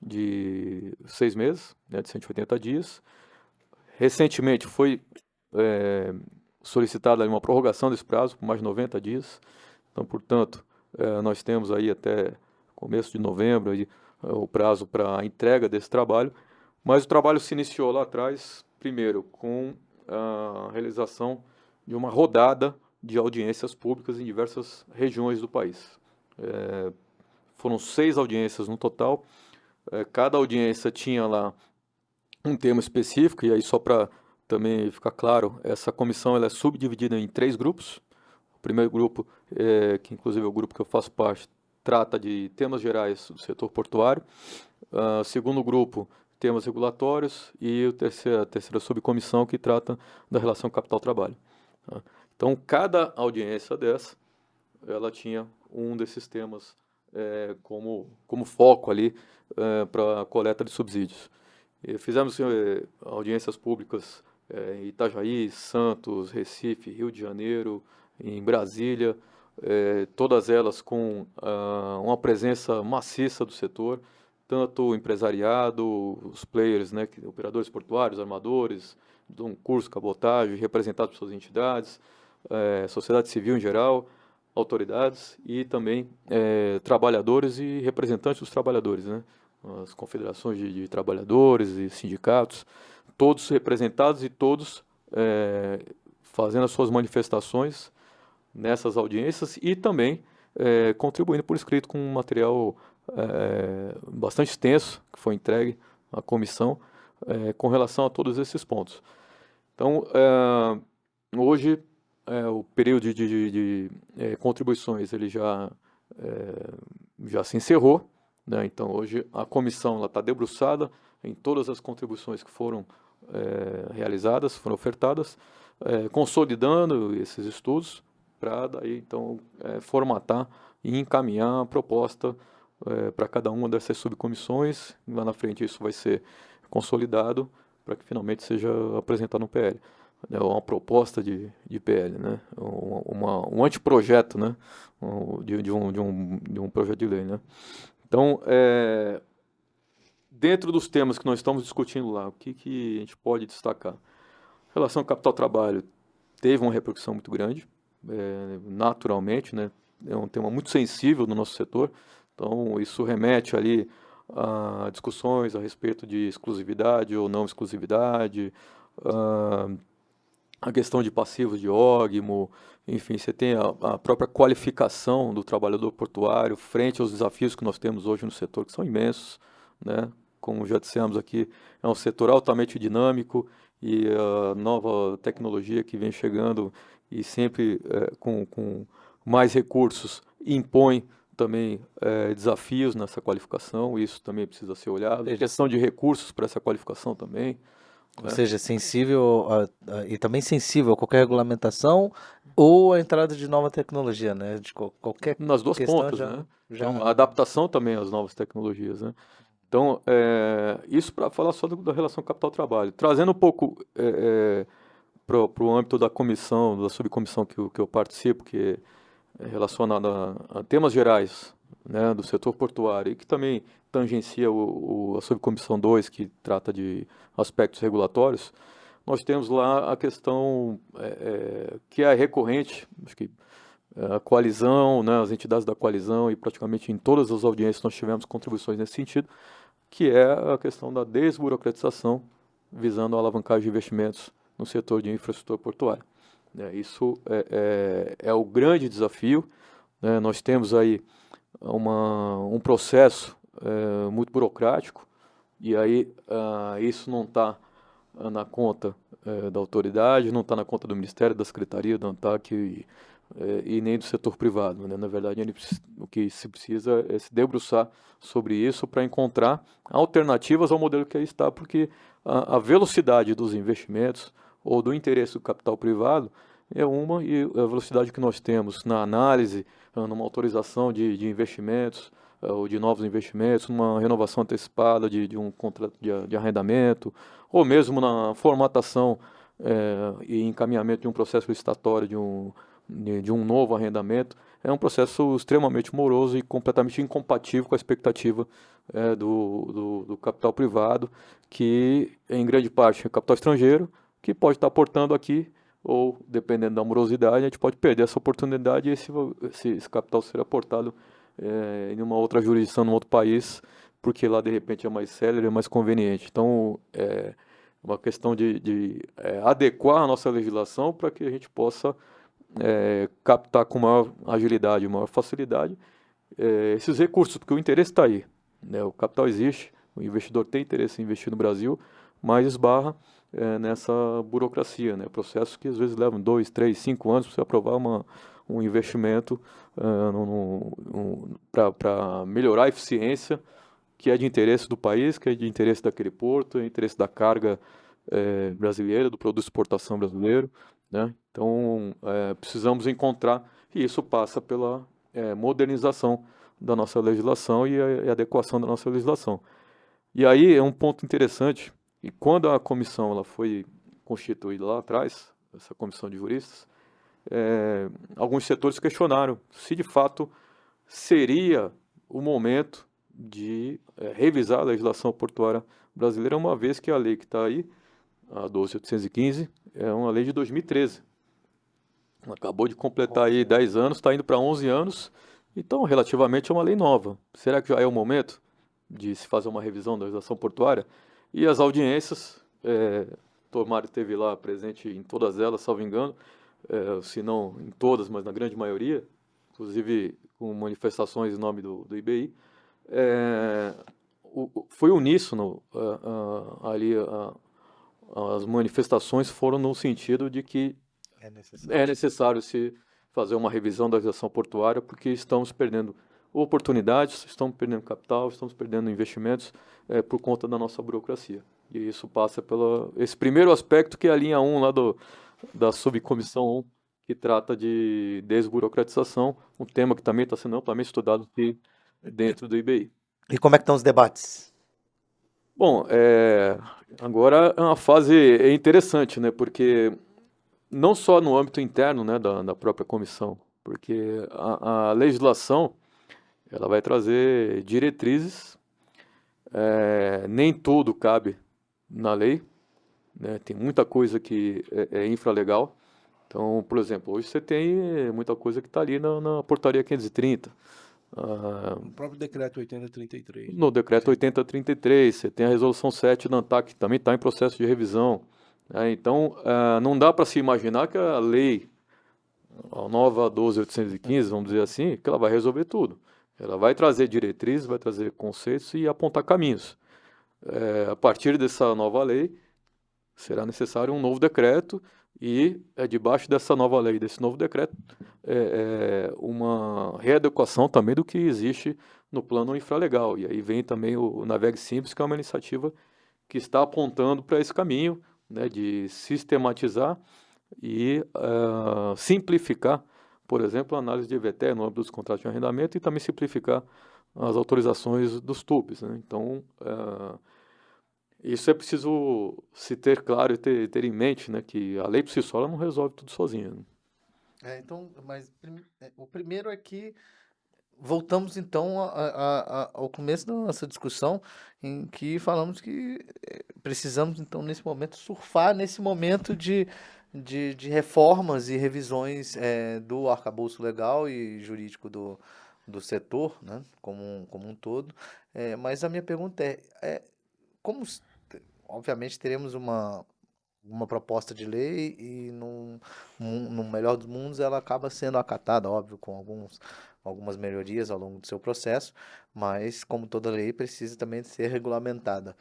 Speaker 2: de 6 meses, né, de 180 dias. Recentemente foi solicitada uma prorrogação desse prazo por mais 90 dias. Então, portanto, nós temos aí até começo de novembro aí, o prazo para a entrega desse trabalho, mas o trabalho se iniciou lá atrás, primeiro, com a realização de uma rodada de audiências públicas em diversas regiões do país. Foram 6 audiências no total, cada audiência tinha lá um tema específico, e aí só para também ficar claro, essa comissão ela é subdividida em 3 grupos. O primeiro grupo, que inclusive é o grupo que eu faço parte, trata de temas gerais do setor portuário. Segundo grupo, temas regulatórios, e a terceira subcomissão que trata da relação capital-trabalho. Tá? Então, cada audiência dessa, ela tinha um desses temas como foco ali para a coleta de subsídios. E fizemos audiências públicas em Itajaí, Santos, Recife, Rio de Janeiro, em Brasília, todas elas com uma presença maciça do setor, tanto o empresariado, os players, né, operadores portuários, armadores, um curso, cabotagem, representados por suas entidades, sociedade civil em geral, autoridades e também trabalhadores e representantes dos trabalhadores, né, as confederações de trabalhadores e sindicatos, todos representados e todos fazendo as suas manifestações nessas audiências e também contribuindo por escrito com um material bastante extenso que foi entregue à comissão com relação a todos esses pontos. Então, hoje, o período de contribuições ele já se encerrou, né? Então, hoje a comissão está debruçada em todas as contribuições que foram realizadas, foram ofertadas, consolidando esses estudos para daí então formatar e encaminhar a proposta para cada uma dessas subcomissões. Lá na frente isso vai ser consolidado para que finalmente seja apresentado no PL. É uma proposta de PL, né? Um anteprojeto, né? De um projeto de lei, né? Então, dentro dos temas que nós estamos discutindo lá, o que a gente pode destacar? A relação capital-trabalho teve uma repercussão muito grande, naturalmente, né? É um tema muito sensível no nosso setor, então isso remete ali a discussões a respeito de exclusividade ou não exclusividade, a questão de passivos de ógimo, enfim, você tem a própria qualificação do trabalhador portuário frente aos desafios que nós temos hoje no setor, que são imensos, né? Como já dissemos aqui, é um setor altamente dinâmico e a nova tecnologia que vem chegando e sempre com mais recursos impõe também desafios nessa qualificação, isso também precisa ser olhado. A questão de recursos para essa qualificação também.
Speaker 1: Ou seja, sensível e também sensível a qualquer regulamentação ou a entrada de nova tecnologia, né? De qualquer
Speaker 2: nas duas pontas, né? Então, a adaptação também às novas tecnologias, né? Então, isso para falar só da relação capital-trabalho. Trazendo um pouco para o âmbito da comissão, da subcomissão que eu participo, que é relacionada a temas gerais, né, do setor portuário, e que também tangencia a subcomissão 2, que trata de aspectos regulatórios, nós temos lá a questão que é recorrente, acho que a coalizão, né, as entidades da coalizão, e praticamente em todas as audiências nós tivemos contribuições nesse sentido, que é a questão da desburocratização, visando a alavancagem de investimentos no setor de infraestrutura portuária. Isso é o grande desafio, né? Nós temos aí um processo muito burocrático, e aí isso não está na conta da autoridade, não está na conta do Ministério, da Secretaria, da ANTAC e nem do setor privado, né? Na verdade, o que se precisa é se debruçar sobre isso para encontrar alternativas ao modelo que aí está, porque a velocidade dos investimentos ou do interesse do capital privado é uma, e a velocidade que nós temos na análise, numa autorização de investimentos, ou de novos investimentos, numa renovação antecipada de um contrato de arrendamento, ou mesmo na formatação e encaminhamento de um processo licitatório de um novo arrendamento, é um processo extremamente moroso e completamente incompatível com a expectativa do capital privado, que em grande parte é capital estrangeiro, que pode estar aportando aqui, ou dependendo da morosidade, a gente pode perder essa oportunidade e esse capital ser aportado em uma outra jurisdição, num outro país, porque lá de repente é mais célere, é mais conveniente. Então, é uma questão de adequar a nossa legislação para que a gente possa captar com maior agilidade, maior facilidade esses recursos, porque o interesse está aí, né? O capital existe, o investidor tem interesse em investir no Brasil, mas esbarra nessa burocracia, né? Processos que às vezes levam 2, 3, 5 anos para você aprovar um investimento para melhorar a eficiência, que é de interesse do país, que é de interesse daquele porto, é de interesse da carga brasileira, do produto de exportação brasileiro, né? Então, precisamos encontrar, e isso passa pela modernização da nossa legislação e a adequação da nossa legislação. E aí é um ponto interessante, e quando a comissão ela foi constituída lá atrás, essa comissão de juristas, alguns setores questionaram se de fato seria o momento de revisar a legislação portuária brasileira, uma vez que a lei que está aí, a 12.815, é uma lei de 2013. Acabou de completar aí 10 anos, está indo para 11 anos, então relativamente é uma lei nova. Será que já é o momento de se fazer uma revisão da legislação portuária? E as audiências, Tomário esteve lá presente em todas elas, salvo engano, se não em todas, mas na grande maioria, inclusive com manifestações em nome do IBI. Foi uníssono ali, as manifestações foram no sentido de que é necessário se fazer uma revisão da legislação portuária, porque estamos perdendo oportunidades, estamos perdendo capital, estamos perdendo investimentos por conta da nossa burocracia. E isso passa pelo esse primeiro aspecto, que é a linha 1 lá da subcomissão 1, que trata de desburocratização, um tema que também está sendo amplamente estudado aqui dentro do IBI.
Speaker 1: E como é que estão os debates?
Speaker 2: Bom, agora é uma fase interessante, né? Porque não só no âmbito interno, né, da própria comissão, porque a legislação ela vai trazer diretrizes, nem tudo cabe na lei, né? Tem muita coisa que é infralegal. Então, por exemplo, hoje você tem muita coisa que está ali na portaria 530.
Speaker 3: No próprio decreto 8033.
Speaker 2: No decreto 8033, você tem a resolução 7 da ANTAC, que também está em processo de revisão. Então, não dá para se imaginar que a lei, a nova 12.815, vamos dizer assim, que ela vai resolver tudo. Ela vai trazer diretrizes, vai trazer conceitos e apontar caminhos. A partir dessa nova lei, será necessário um novo decreto e, debaixo dessa nova lei, desse novo decreto, uma readequação também do que existe no plano infralegal. E aí vem também o Navegue Simples, que é uma iniciativa que está apontando para esse caminho, né, de sistematizar e simplificar, por exemplo, a análise de EVT no âmbito dos contratos de arrendamento e também simplificar as autorizações dos TUPs, né? Então, isso é preciso se ter claro e ter em mente, né, que a lei por si só ela não resolve tudo sozinha, né?
Speaker 1: Então, mas o primeiro é que voltamos então ao começo da nossa discussão, em que falamos que precisamos então nesse momento surfar nesse momento de reformas e revisões do arcabouço legal e jurídico do setor, né, como um todo. Mas a minha pergunta como obviamente teremos uma proposta de lei e no melhor dos mundos ela acaba sendo acatada, óbvio, com algumas melhorias ao longo do seu processo, mas como toda lei precisa também ser regulamentada.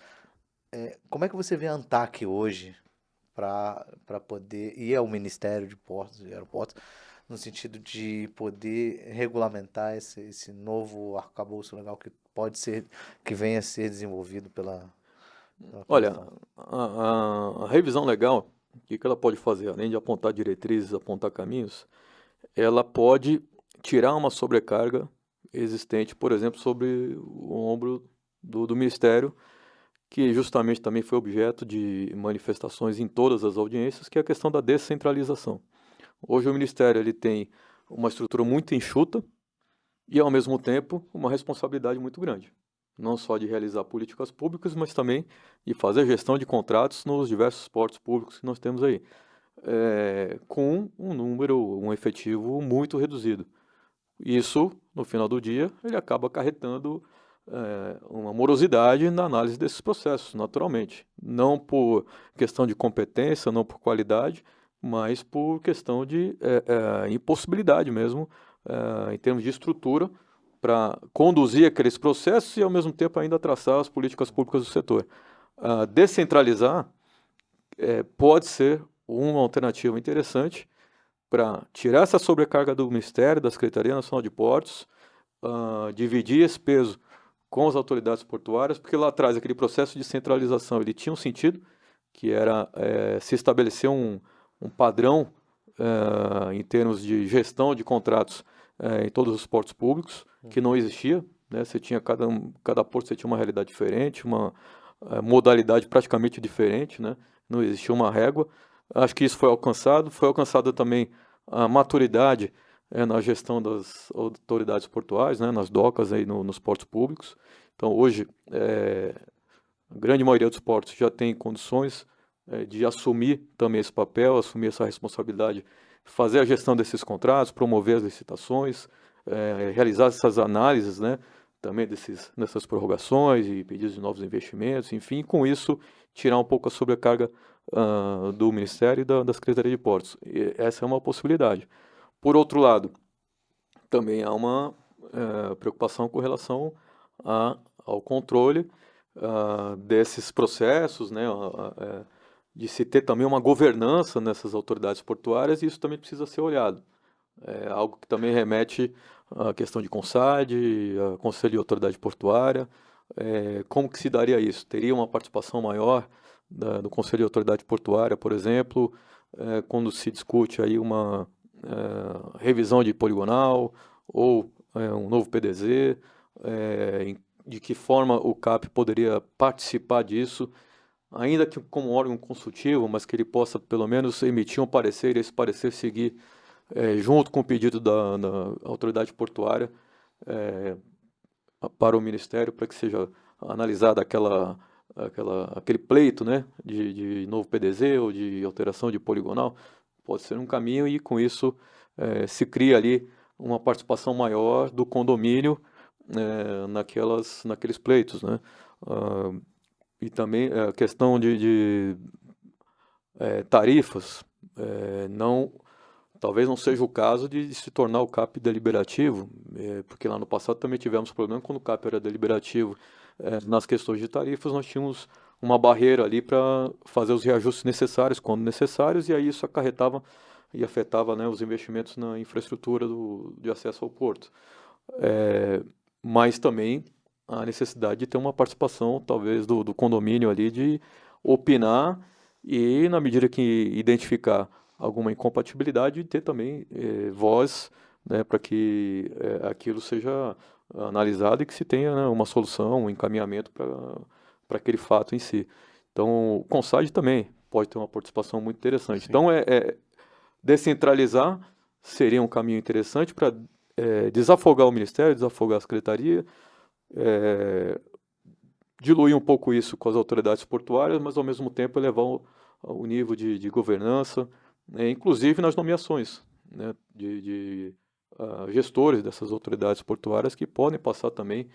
Speaker 1: Como é que você vê a ANTAC hoje para poder ir ao Ministério de Portos e Aeroportos no sentido de poder regulamentar esse novo arcabouço legal que venha a ser desenvolvido pela
Speaker 2: Olha,
Speaker 1: comissão?
Speaker 2: a revisão legal, o que ela pode fazer? Além de apontar diretrizes, apontar caminhos, ela pode tirar uma sobrecarga existente, por exemplo, sobre o ombro do Ministério, que justamente também foi objeto de manifestações em todas as audiências, que é a questão da descentralização. Hoje o Ministério ele tem uma estrutura muito enxuta e, ao mesmo tempo, uma responsabilidade muito grande. Não só de realizar políticas públicas, mas também de fazer gestão de contratos nos diversos portos públicos que nós temos aí, com um efetivo muito reduzido. Isso, no final do dia, ele acaba acarretando uma morosidade na análise desses processos, naturalmente. Não por questão de competência, não por qualidade, mas por questão de impossibilidade mesmo, em termos de estrutura, para conduzir aqueles processos e, ao mesmo tempo, ainda traçar as políticas públicas do setor. Descentralizar pode ser uma alternativa interessante para tirar essa sobrecarga do Ministério, da Secretaria Nacional de Portos, dividir esse peso com as autoridades portuárias, porque lá atrás aquele processo de centralização ele tinha um sentido, que era se estabelecer um padrão em termos de gestão de contratos em todos os portos públicos, que não existia, né? Você tinha cada porto você tinha uma realidade diferente, uma modalidade praticamente diferente, né? Não existia uma régua. Acho que isso foi alcançada também a maturidade na gestão das autoridades portuárias, né? Nas docas aí nos portos públicos. Então hoje a grande maioria dos portos já tem condições de assumir também esse papel, assumir essa responsabilidade, fazer a gestão desses contratos, promover as licitações, realizar essas análises, né, também dessas prorrogações e pedidos de novos investimentos, enfim, com isso tirar um pouco a sobrecarga do Ministério e da Secretaria de Portos. E essa é uma possibilidade. Por outro lado, também há uma preocupação com relação ao controle desses processos, né, de se ter também uma governança nessas autoridades portuárias, e isso também precisa ser olhado. É algo que também remete à questão de CONSAD, a Conselho de Autoridade Portuária. Como que se daria isso? Teria uma participação maior do Conselho de Autoridade Portuária, por exemplo, quando se discute aí uma revisão de poligonal ou um novo PDZ, de que forma o CAP poderia participar disso, ainda que como órgão consultivo, mas que ele possa pelo menos emitir um parecer e esse parecer seguir junto com o pedido da autoridade portuária para o Ministério, para que seja analisado aquele pleito, né, de novo PDZ ou de alteração de poligonal. Pode ser um caminho e com isso se cria ali uma participação maior do condomínio naqueles pleitos, né? E também a questão de tarifas, talvez não seja o caso de se tornar o CAP deliberativo, porque lá no passado também tivemos problema quando o CAP era deliberativo. Nas questões de tarifas nós tínhamos uma barreira ali para fazer os reajustes necessários quando necessários, e aí isso acarretava e afetava, né, os investimentos na infraestrutura de acesso ao porto. Mas também a necessidade de ter uma participação, talvez, do condomínio ali, de opinar e, na medida que identificar alguma incompatibilidade, ter também voz, né, para que aquilo seja analisado e que se tenha, né, uma solução, um encaminhamento para aquele fato em si. Então, o CONSAD também pode ter uma participação muito interessante.
Speaker 3: Sim.
Speaker 2: Então, descentralizar seria um caminho interessante para desafogar o Ministério, desafogar a Secretaria, diluir um pouco isso com as autoridades portuárias, mas ao mesmo tempo elevar o nível de governança, inclusive nas nomeações, né, de gestores dessas autoridades portuárias, que podem passar também,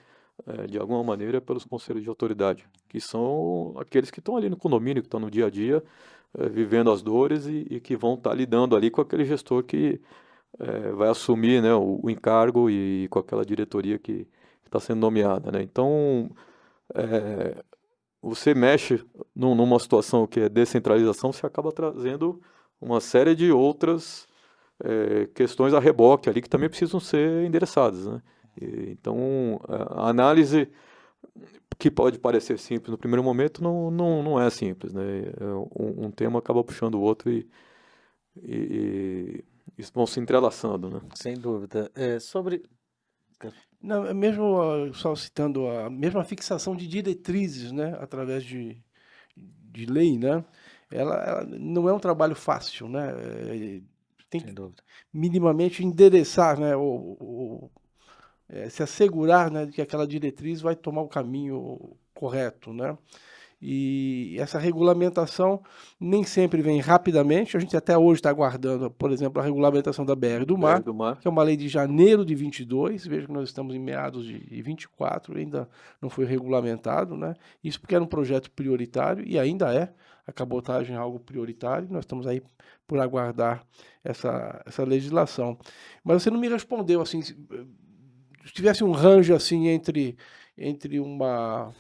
Speaker 2: de alguma maneira, pelos conselhos de autoridade, que são aqueles que estão ali no condomínio, que estão no dia a dia, vivendo as dores e que vão estar lidando ali com aquele gestor que vai assumir, né, o encargo e com aquela diretoria que está sendo nomeada, né? Então, você mexe numa situação que é descentralização, você acaba trazendo uma série de outras questões a reboque ali que também precisam ser endereçadas, né? Então, a análise que pode parecer simples no primeiro momento não é simples, né? Um tema acaba puxando o outro e vão se entrelaçando, né?
Speaker 1: Sem dúvida. Sobre.
Speaker 3: Não, mesmo só citando a mesma fixação de diretrizes, né, através de lei, né, ela não é um trabalho fácil, né, tem
Speaker 1: Sem
Speaker 3: que
Speaker 1: dúvida.
Speaker 3: minimamente endereçar, né, se assegurar, né, de que aquela diretriz vai tomar o caminho correto, né? E essa regulamentação nem sempre vem rapidamente. A gente até hoje está aguardando, por exemplo, a regulamentação da BR do
Speaker 2: BR
Speaker 3: Mar,
Speaker 2: do Mar.
Speaker 3: que é uma lei de janeiro de 22. Veja que nós estamos em meados de 24, ainda não foi regulamentado, né? Isso porque era um projeto prioritário e ainda é. A cabotagem é algo prioritário. Nós estamos aí por aguardar essa legislação. Mas você não me respondeu assim, se tivesse um range assim entre uma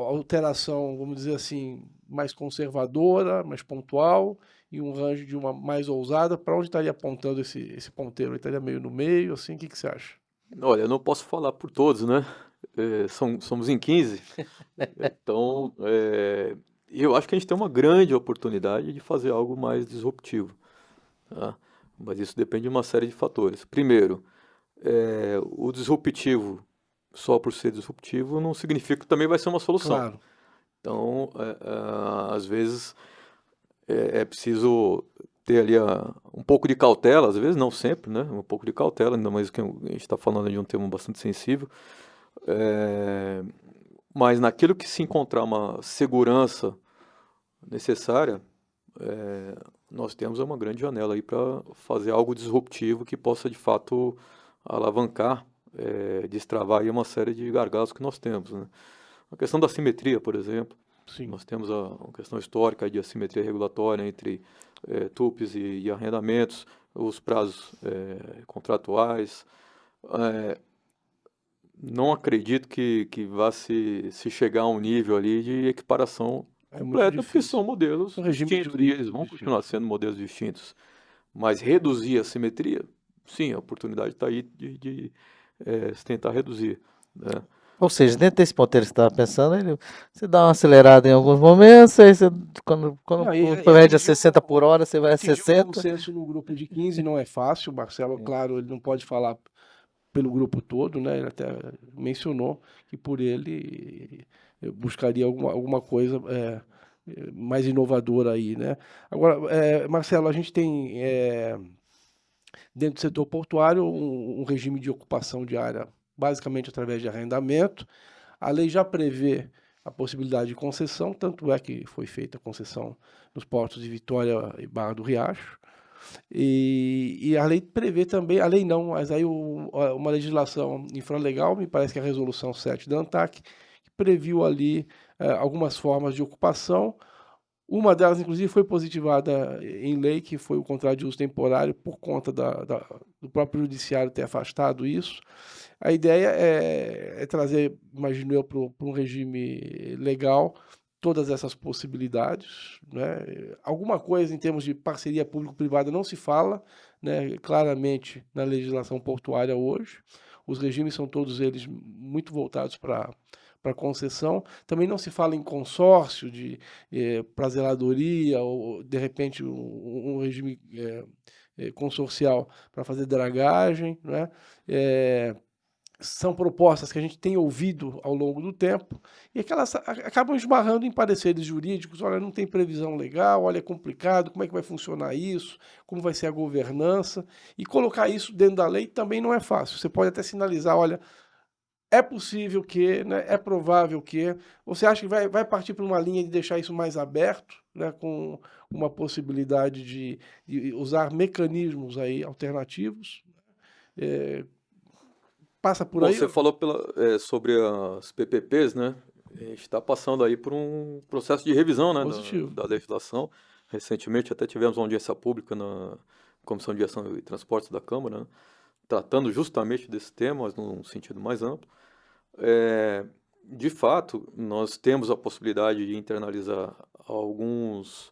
Speaker 3: alteração, vamos dizer assim, mais conservadora, mais pontual, e um range de uma mais ousada, para onde estaria apontando esse ponteiro? Ele estaria meio no meio, assim, o que você acha?
Speaker 2: Olha, eu não posso falar por todos, né? Somos em 15, então eu acho que a gente tem uma grande oportunidade de fazer algo mais disruptivo, tá? Mas isso depende de uma série de fatores. Primeiro, o disruptivo, só por ser disruptivo, não significa que também vai ser uma solução.
Speaker 3: Claro,
Speaker 2: Então, às vezes, é preciso ter ali um pouco de cautela, às vezes, não sempre, né? Um pouco de cautela, ainda mais que a gente está falando de um tema bastante sensível. É, mas naquilo que se encontrar uma segurança necessária, nós temos uma grande janela aí para fazer algo disruptivo que possa, de fato, alavancar, destravar aí uma série de gargalos que nós temos, né? A questão da simetria, por exemplo.
Speaker 3: sim.
Speaker 2: Nós temos uma questão histórica de assimetria regulatória entre TUPs e arrendamentos, os prazos contratuais. Não acredito que vá se chegar a um nível ali de equiparação
Speaker 3: É muito
Speaker 2: completa, porque
Speaker 3: difícil.
Speaker 2: são modelos
Speaker 3: São regimes
Speaker 2: distintos e
Speaker 3: jurídicos
Speaker 2: eles vão
Speaker 3: distintos.
Speaker 2: continuar sendo modelos distintos. Mas reduzir a simetria, sim, a oportunidade está aí de se tentar reduzir, né?
Speaker 1: Ou seja, dentro desse ponteiro que você estava pensando, você dá uma acelerada em alguns momentos, aí você, quando
Speaker 3: Não,
Speaker 1: o média é 60 por hora, você vai a
Speaker 3: atingir um
Speaker 1: 60.
Speaker 3: consenso no grupo de 15 não é fácil. O Marcelo, claro, ele não pode falar pelo grupo todo, né? Ele até mencionou que por ele eu buscaria alguma coisa mais inovadora aí, né? Agora, Marcelo, a gente tem dentro do setor portuário um regime de ocupação diária, basicamente através de arrendamento. A lei já prevê a possibilidade de concessão, tanto é que foi feita a concessão nos portos de Vitória e Barra do Riacho. E a lei prevê também, a lei não, mas aí uma legislação infralegal, me parece que é a resolução 7 da ANTAC, que previu ali algumas formas de ocupação. Uma delas, inclusive, foi positivada em lei, que foi o contrato de uso temporário, por conta do próprio judiciário ter afastado isso. A ideia é trazer, imagino eu, para um regime legal todas essas possibilidades, né? Alguma coisa em termos de parceria público-privada não se fala, né, claramente na legislação portuária hoje. Os regimes são todos eles muito voltados para concessão. Também não se fala em consórcio para zeladoria ou, de repente, um regime consorcial para fazer dragagem, né? São propostas que a gente tem ouvido ao longo do tempo e que elas acabam esbarrando em pareceres jurídicos. Olha, não tem previsão legal, olha, é complicado, como é que vai funcionar isso, como vai ser a governança. E colocar isso dentro da lei também não é fácil. Você pode até sinalizar, olha, é possível que, né, é provável que. Você acha que vai partir para uma linha de deixar isso mais aberto, né, com uma possibilidade de usar mecanismos aí alternativos? É, passa por
Speaker 2: Bom,
Speaker 3: aí?
Speaker 2: você falou sobre as PPPs, né? A gente está passando aí por um processo de revisão, né,
Speaker 3: Positivo.
Speaker 2: da legislação. Recentemente até tivemos uma audiência pública na Comissão de Viação e Transportes da Câmara, né, tratando justamente desse tema, mas num sentido mais amplo. De fato, nós temos a possibilidade de internalizar alguns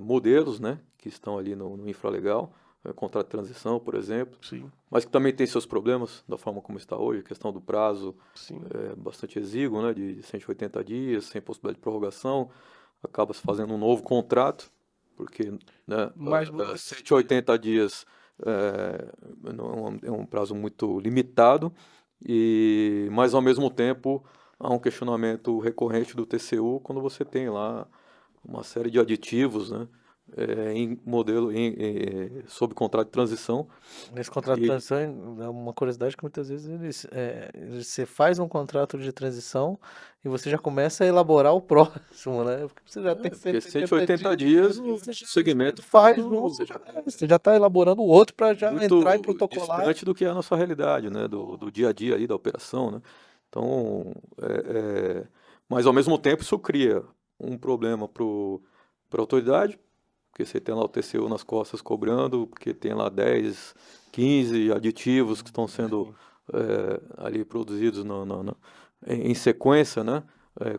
Speaker 2: modelos, né, que estão ali no infralegal, contrato de transição, por exemplo,
Speaker 3: Sim,
Speaker 2: mas que também tem seus problemas da forma como está hoje, a questão do prazo
Speaker 3: sim.
Speaker 2: bastante exíguo, né, de 180 dias, sem possibilidade de prorrogação, acaba se fazendo um novo contrato, porque, né,
Speaker 3: Mas
Speaker 2: 180 dias é um prazo muito limitado, mas ao mesmo tempo há um questionamento recorrente do TCU quando você tem lá uma série de aditivos, né, em modelo, sob contrato de transição.
Speaker 1: Nesse contrato de
Speaker 2: E
Speaker 1: transição, é uma curiosidade que muitas vezes você faz um contrato de transição e você já começa a elaborar o próximo, né? Porque você já tem
Speaker 2: porque
Speaker 1: 180
Speaker 2: 180
Speaker 1: dias,
Speaker 2: dias o
Speaker 1: você já
Speaker 2: segmento
Speaker 1: faz um, você já está elaborando o outro para já entrar e
Speaker 2: muito
Speaker 1: protocolar.
Speaker 2: distante do que é a nossa realidade, né? Do dia a dia aí da operação, né? Então, mas ao mesmo tempo isso cria um problema para a autoridade, porque você tem lá o TCU nas costas cobrando, porque tem lá 10, 15 aditivos que estão sendo ali produzidos em sequência, né?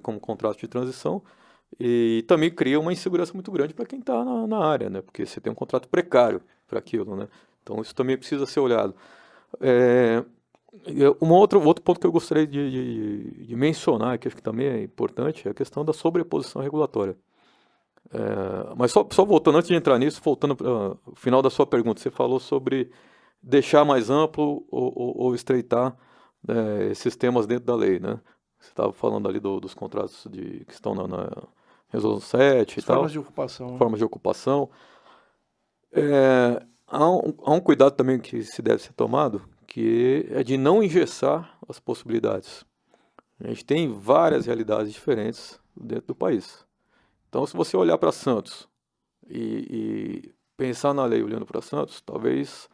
Speaker 2: Como contrato de transição. E também cria uma insegurança muito grande para quem está na área, né? Porque você tem um contrato precário para aquilo, né? Então isso também precisa ser olhado. É, outro ponto que eu gostaria de mencionar, que acho que também é importante, é a questão da sobreposição regulatória. Mas só voltando, antes de entrar nisso, voltando para o final da sua pergunta, você falou sobre deixar mais amplo ou estreitar esses temas dentro da lei, né? Você estava falando ali dos contratos que estão na Resolução 7 e
Speaker 3: As formas
Speaker 2: tal,
Speaker 3: de ocupação, né?
Speaker 2: formas de ocupação. Há um cuidado também que se deve ser tomado, que é de não engessar as possibilidades. A gente tem várias realidades diferentes dentro do país. Então, se você olhar para Santos e pensar na lei olhando para Santos, talvez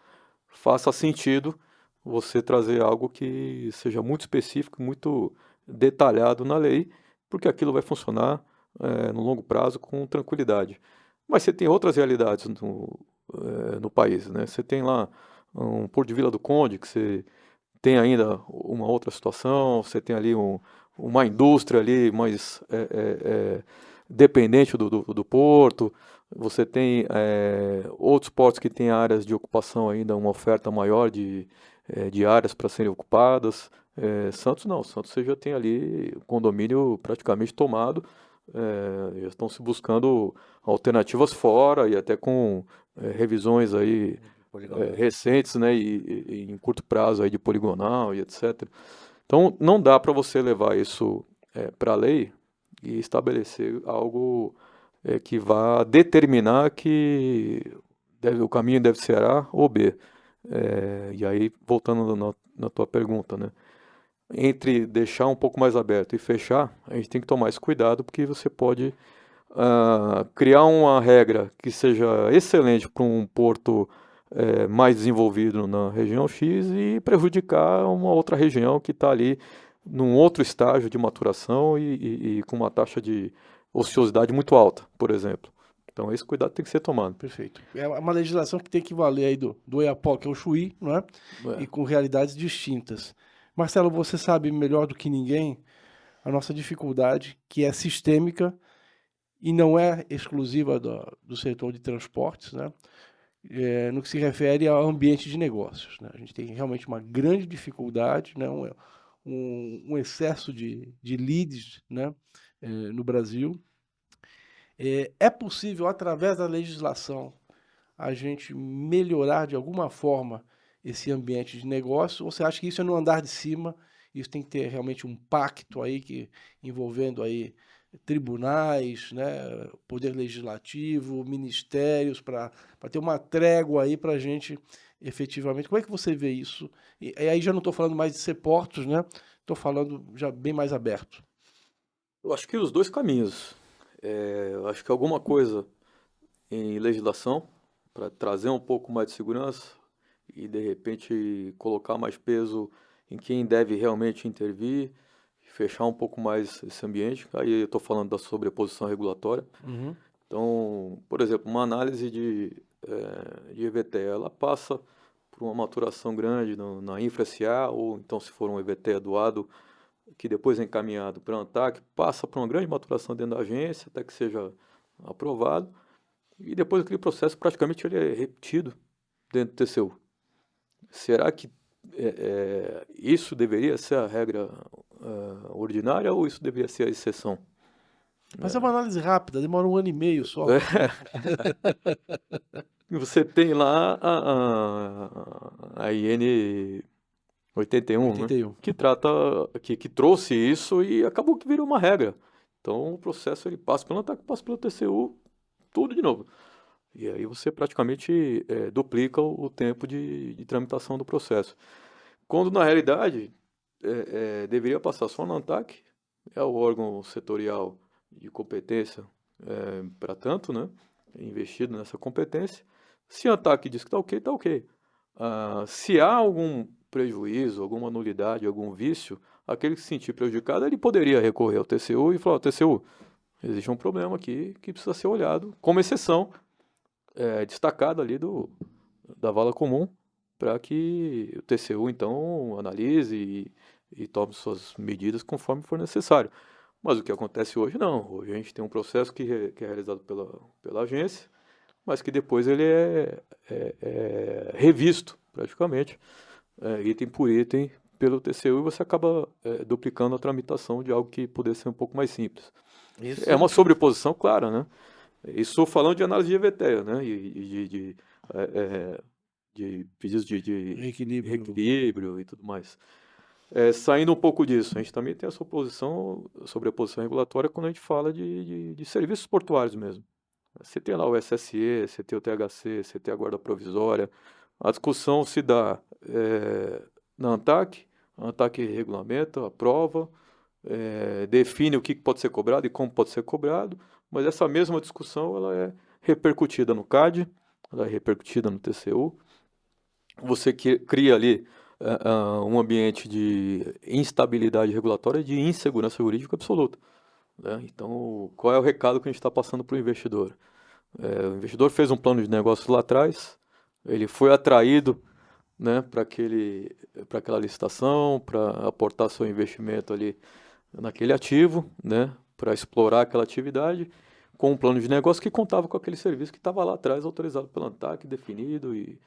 Speaker 2: faça sentido você trazer algo que seja muito específico, muito detalhado na lei, porque aquilo vai funcionar no longo prazo com tranquilidade. Mas você tem outras realidades no país, né? Você tem lá um Porto de Vila do Conde, que você tem ainda uma outra situação, você tem ali uma indústria ali mais dependente do porto, você tem outros portos que têm áreas de ocupação ainda, uma oferta maior de áreas para serem ocupadas. Santos não, Santos você já tem ali o condomínio praticamente tomado, já estão se buscando alternativas fora e até com revisões aí recentes, né, e em curto prazo aí de poligonal e etc. Então, não dá para você levar isso para a lei e estabelecer algo que vá determinar que o caminho deve ser A ou B. E aí, voltando na tua pergunta, né, entre deixar um pouco mais aberto e fechar, a gente tem que tomar esse cuidado, porque você pode criar uma regra que seja excelente para um porto mais desenvolvido na região X e prejudicar uma outra região que está ali num outro estágio de maturação e com uma taxa de ociosidade muito alta, por exemplo. Então, esse cuidado tem que ser tomado.
Speaker 3: Perfeito. É uma legislação que tem que valer aí do Oiapoque ao Chuí, não é? E com realidades distintas. Marcelo, você sabe melhor do que ninguém a nossa dificuldade, que é sistêmica e não é exclusiva do setor de transportes, né? No que se refere ao ambiente de negócios, né? A gente tem realmente uma grande dificuldade, né? Um excesso de leads, né? No Brasil. É possível, através da legislação, a gente melhorar de alguma forma esse ambiente de negócio? Ou você acha que isso é no andar de cima? Isso tem que ter realmente um pacto aí envolvendo aí tribunais, né, poder legislativo, ministérios, para ter uma trégua aí para a gente efetivamente. Como é que você vê isso? E aí já não estou falando mais de ser portos, né? Estou falando já bem mais aberto.
Speaker 2: Eu acho que os dois caminhos. Eu acho que alguma coisa em legislação para trazer um pouco mais de segurança e de repente colocar mais peso em quem deve realmente intervir, fechar um pouco mais esse ambiente. Aí eu estou falando da sobreposição regulatória.
Speaker 3: Uhum.
Speaker 2: Então, por exemplo, uma análise de EVT, ela passa por uma maturação grande na Infra SA, ou então se for um EVT doado, que depois é encaminhado para a ANTAC, passa por uma grande maturação dentro da agência, até que seja aprovado, e depois aquele processo praticamente ele é repetido dentro do TCU. Será que isso deveria ser a regra ordinária ou isso deveria ser a exceção?
Speaker 3: Mas é uma análise rápida, demora 1 ano e meio só.
Speaker 2: Você tem lá a IN 81, né?
Speaker 3: 81.
Speaker 2: Que trata, que trouxe isso e acabou que virou uma regra. Então o processo ele passa pelo ANTAC, passa pelo TCU, tudo de novo. E aí você praticamente duplica o tempo de tramitação do processo. Quando, na realidade, deveria passar só na ANTAQ, é o órgão setorial de competência para tanto, né? Investido nessa competência. Se a ANTAQ diz que está ok, está ok. Se há algum prejuízo, alguma nulidade, algum vício, aquele que se sentir prejudicado, ele poderia recorrer ao TCU e falar: TCU, existe um problema aqui que precisa ser olhado, como exceção destacada ali da vala comum, para que o TCU, então, analise e tome suas medidas conforme for necessário. Mas o que acontece hoje, não. Hoje a gente tem um processo que é realizado pela agência, mas que depois ele é revisto, praticamente, item por item, pelo TCU, e você acaba duplicando a tramitação de algo que poderia ser um pouco mais simples.
Speaker 1: Isso,
Speaker 2: É uma sobreposição clara, né? Isso falando de análise de EVTEA, né? De pedidos de
Speaker 3: Equilíbrio.
Speaker 2: reequilíbrio e tudo mais. Saindo um pouco disso, a gente também tem essa sobreposição regulatória quando a gente fala de serviços portuários mesmo. Você tem lá o SSE, você tem o THC, você tem a guarda provisória. A discussão se dá na ANTAQ, a ANTAQ regulamenta, aprova, define o que pode ser cobrado e como pode ser cobrado, mas essa mesma discussão ela é repercutida no CAD, ela é repercutida no TCU. Você cria ali um ambiente de instabilidade regulatória e de insegurança jurídica absoluta, né? Então, qual é o recado que a gente está passando para o investidor? O investidor fez um plano de negócios lá atrás, ele foi atraído, né, para aquela licitação, para aportar seu investimento ali naquele ativo, né, para explorar aquela atividade, com um plano de negócio que contava com aquele serviço que estava lá atrás, autorizado pela ANTAQ, definido, e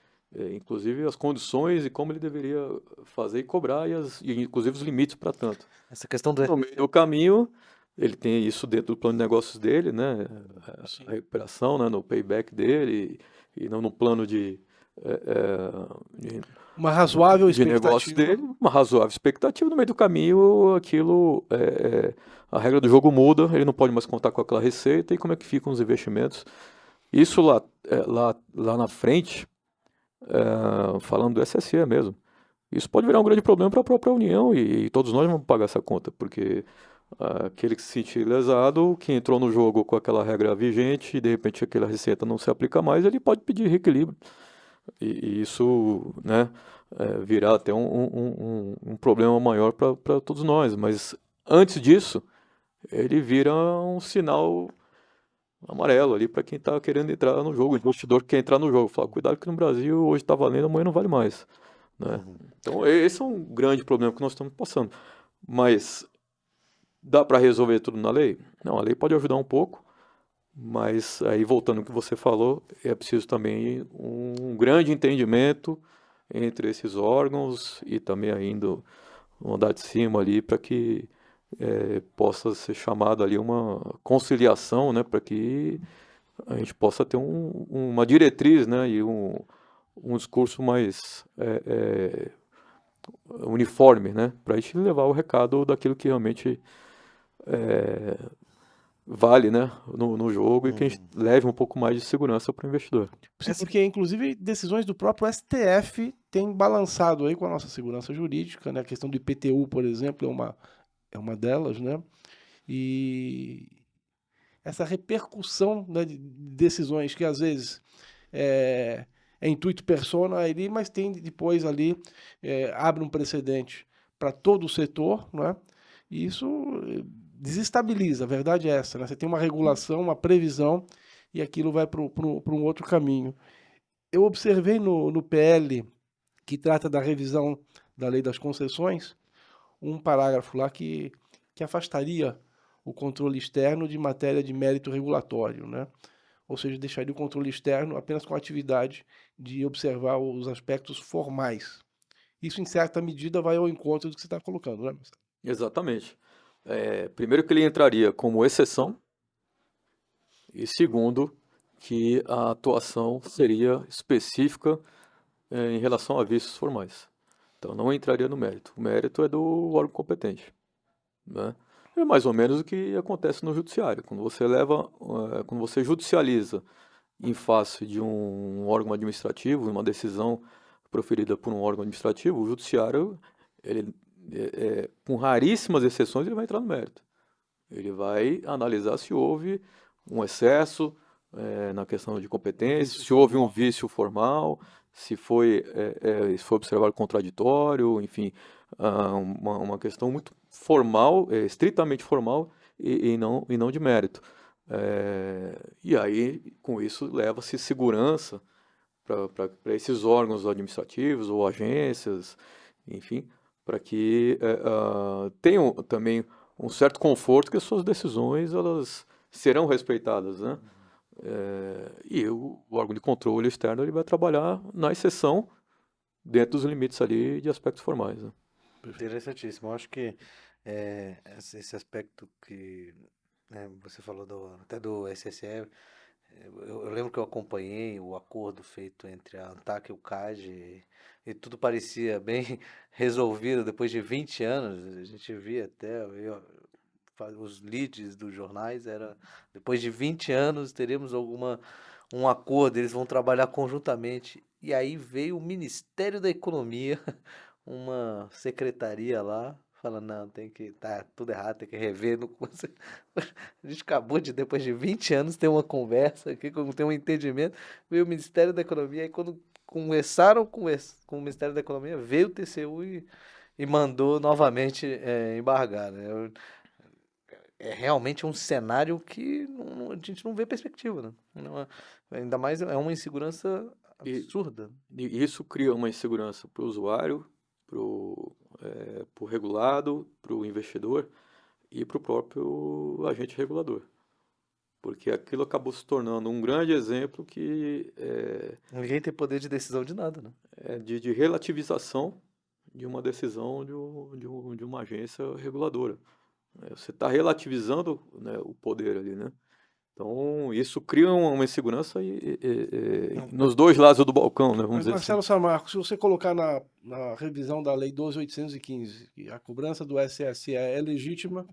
Speaker 2: inclusive as condições e como ele deveria fazer e cobrar, e inclusive os limites para tanto.
Speaker 1: essa questão do
Speaker 2: No meio do caminho, ele tem isso dentro do plano de negócios dele, né? A recuperação, né? No payback dele e não no plano
Speaker 3: Uma razoável
Speaker 2: de negócios
Speaker 3: expectativa.
Speaker 2: dele, uma razoável expectativa. No meio do caminho, aquilo, a regra do jogo muda, ele não pode mais contar com aquela receita e como é que ficam os investimentos. Isso lá na frente, falando do SSE mesmo, isso pode virar um grande problema para a própria União e todos nós vamos pagar essa conta, porque aquele que se sentir lesado, que entrou no jogo com aquela regra vigente e de repente aquela receita não se aplica mais, ele pode pedir reequilíbrio. E isso, né, virar até um problema maior para todos nós. Mas antes disso, ele vira um sinal amarelo ali para quem está querendo entrar no jogo, o investidor que quer entrar no jogo. Fala, cuidado que no Brasil hoje está valendo, amanhã não vale mais, né? Então esse é um grande problema que nós estamos passando. Mas dá para resolver tudo na lei? Não, a lei pode ajudar um pouco, mas aí voltando ao que você falou, é preciso também um grande entendimento entre esses órgãos e também ainda um andar de cima ali para que possa ser chamada ali uma conciliação, né, para que a gente possa ter uma diretriz, né, e um discurso mais uniforme, né, para a gente levar o recado daquilo que realmente vale, né, no jogo e que a gente leve um pouco mais de segurança para o investidor.
Speaker 3: Porque, inclusive, decisões do próprio STF têm balançado aí com a nossa segurança jurídica, né? A questão do IPTU, por exemplo, é uma delas, né? E essa repercussão, né, de decisões que às vezes é intuito persona ali, mas tem depois ali, abre um precedente para todo o setor, né? E isso desestabiliza, a verdade é essa, né? Você tem uma regulação, uma previsão, e aquilo vai para um outro caminho. Eu observei no PL, que trata da revisão da lei das concessões, um parágrafo lá que afastaria o controle externo de matéria de mérito regulatório, né? Ou seja, deixaria o controle externo apenas com a atividade de observar os aspectos formais. Isso, em certa medida, vai ao encontro do que você está colocando, né, Marcelo?
Speaker 2: Exatamente. Primeiro que ele entraria como exceção e segundo que a atuação seria específica em relação a vícios formais. Então não entraria no mérito. O mérito é do órgão competente, né? É mais ou menos o que acontece no judiciário. Quando você quando você judicializa em face de um órgão administrativo, uma decisão proferida por um órgão administrativo, o judiciário, ele, com raríssimas exceções, ele vai entrar no mérito. Ele vai analisar se houve um excesso na questão de competência, se houve um vício formal, se foi observado contraditório, enfim, uma questão muito formal, estritamente formal e não de mérito. E aí, com isso, leva-se segurança para esses órgãos administrativos ou agências, enfim, para que tenham também um certo conforto que as suas decisões elas serão respeitadas, né? E o órgão de controle externo ele vai trabalhar na exceção dentro dos limites ali de aspectos formais, né?
Speaker 1: Interessantíssimo. Eu acho que esse aspecto que você falou até do SSE, eu lembro que eu acompanhei o acordo feito entre a ANTAC e o CAD e tudo parecia bem resolvido depois de 20 anos. A gente via até os leads dos jornais, era depois de 20 anos teremos um acordo, eles vão trabalhar conjuntamente. E aí veio o Ministério da Economia, uma secretaria lá, falando, não, tá tudo errado, tem que rever. A gente acabou de, depois de 20 anos, ter uma conversa aqui, ter um entendimento. Veio o Ministério da Economia, e quando começaram com o Ministério da Economia, veio o TCU e mandou novamente embargar, né? É realmente um cenário que a gente não vê perspectiva, né? Ainda mais é uma insegurança absurda.
Speaker 2: E isso cria uma insegurança para o usuário, para o regulado, para o investidor e para o próprio agente regulador. Porque aquilo acabou se tornando um grande exemplo que
Speaker 1: Ninguém tem poder de decisão de nada, né?
Speaker 2: de relativização de uma decisão de uma agência reguladora. Você está relativizando, né, o poder ali, né? Então, isso cria uma insegurança nos dois lados do balcão, né? Vamos
Speaker 3: Mas,
Speaker 2: dizer assim.
Speaker 3: Marcelo Samarco, se você colocar na revisão da Lei 12.815, que a cobrança do SSE é legítima,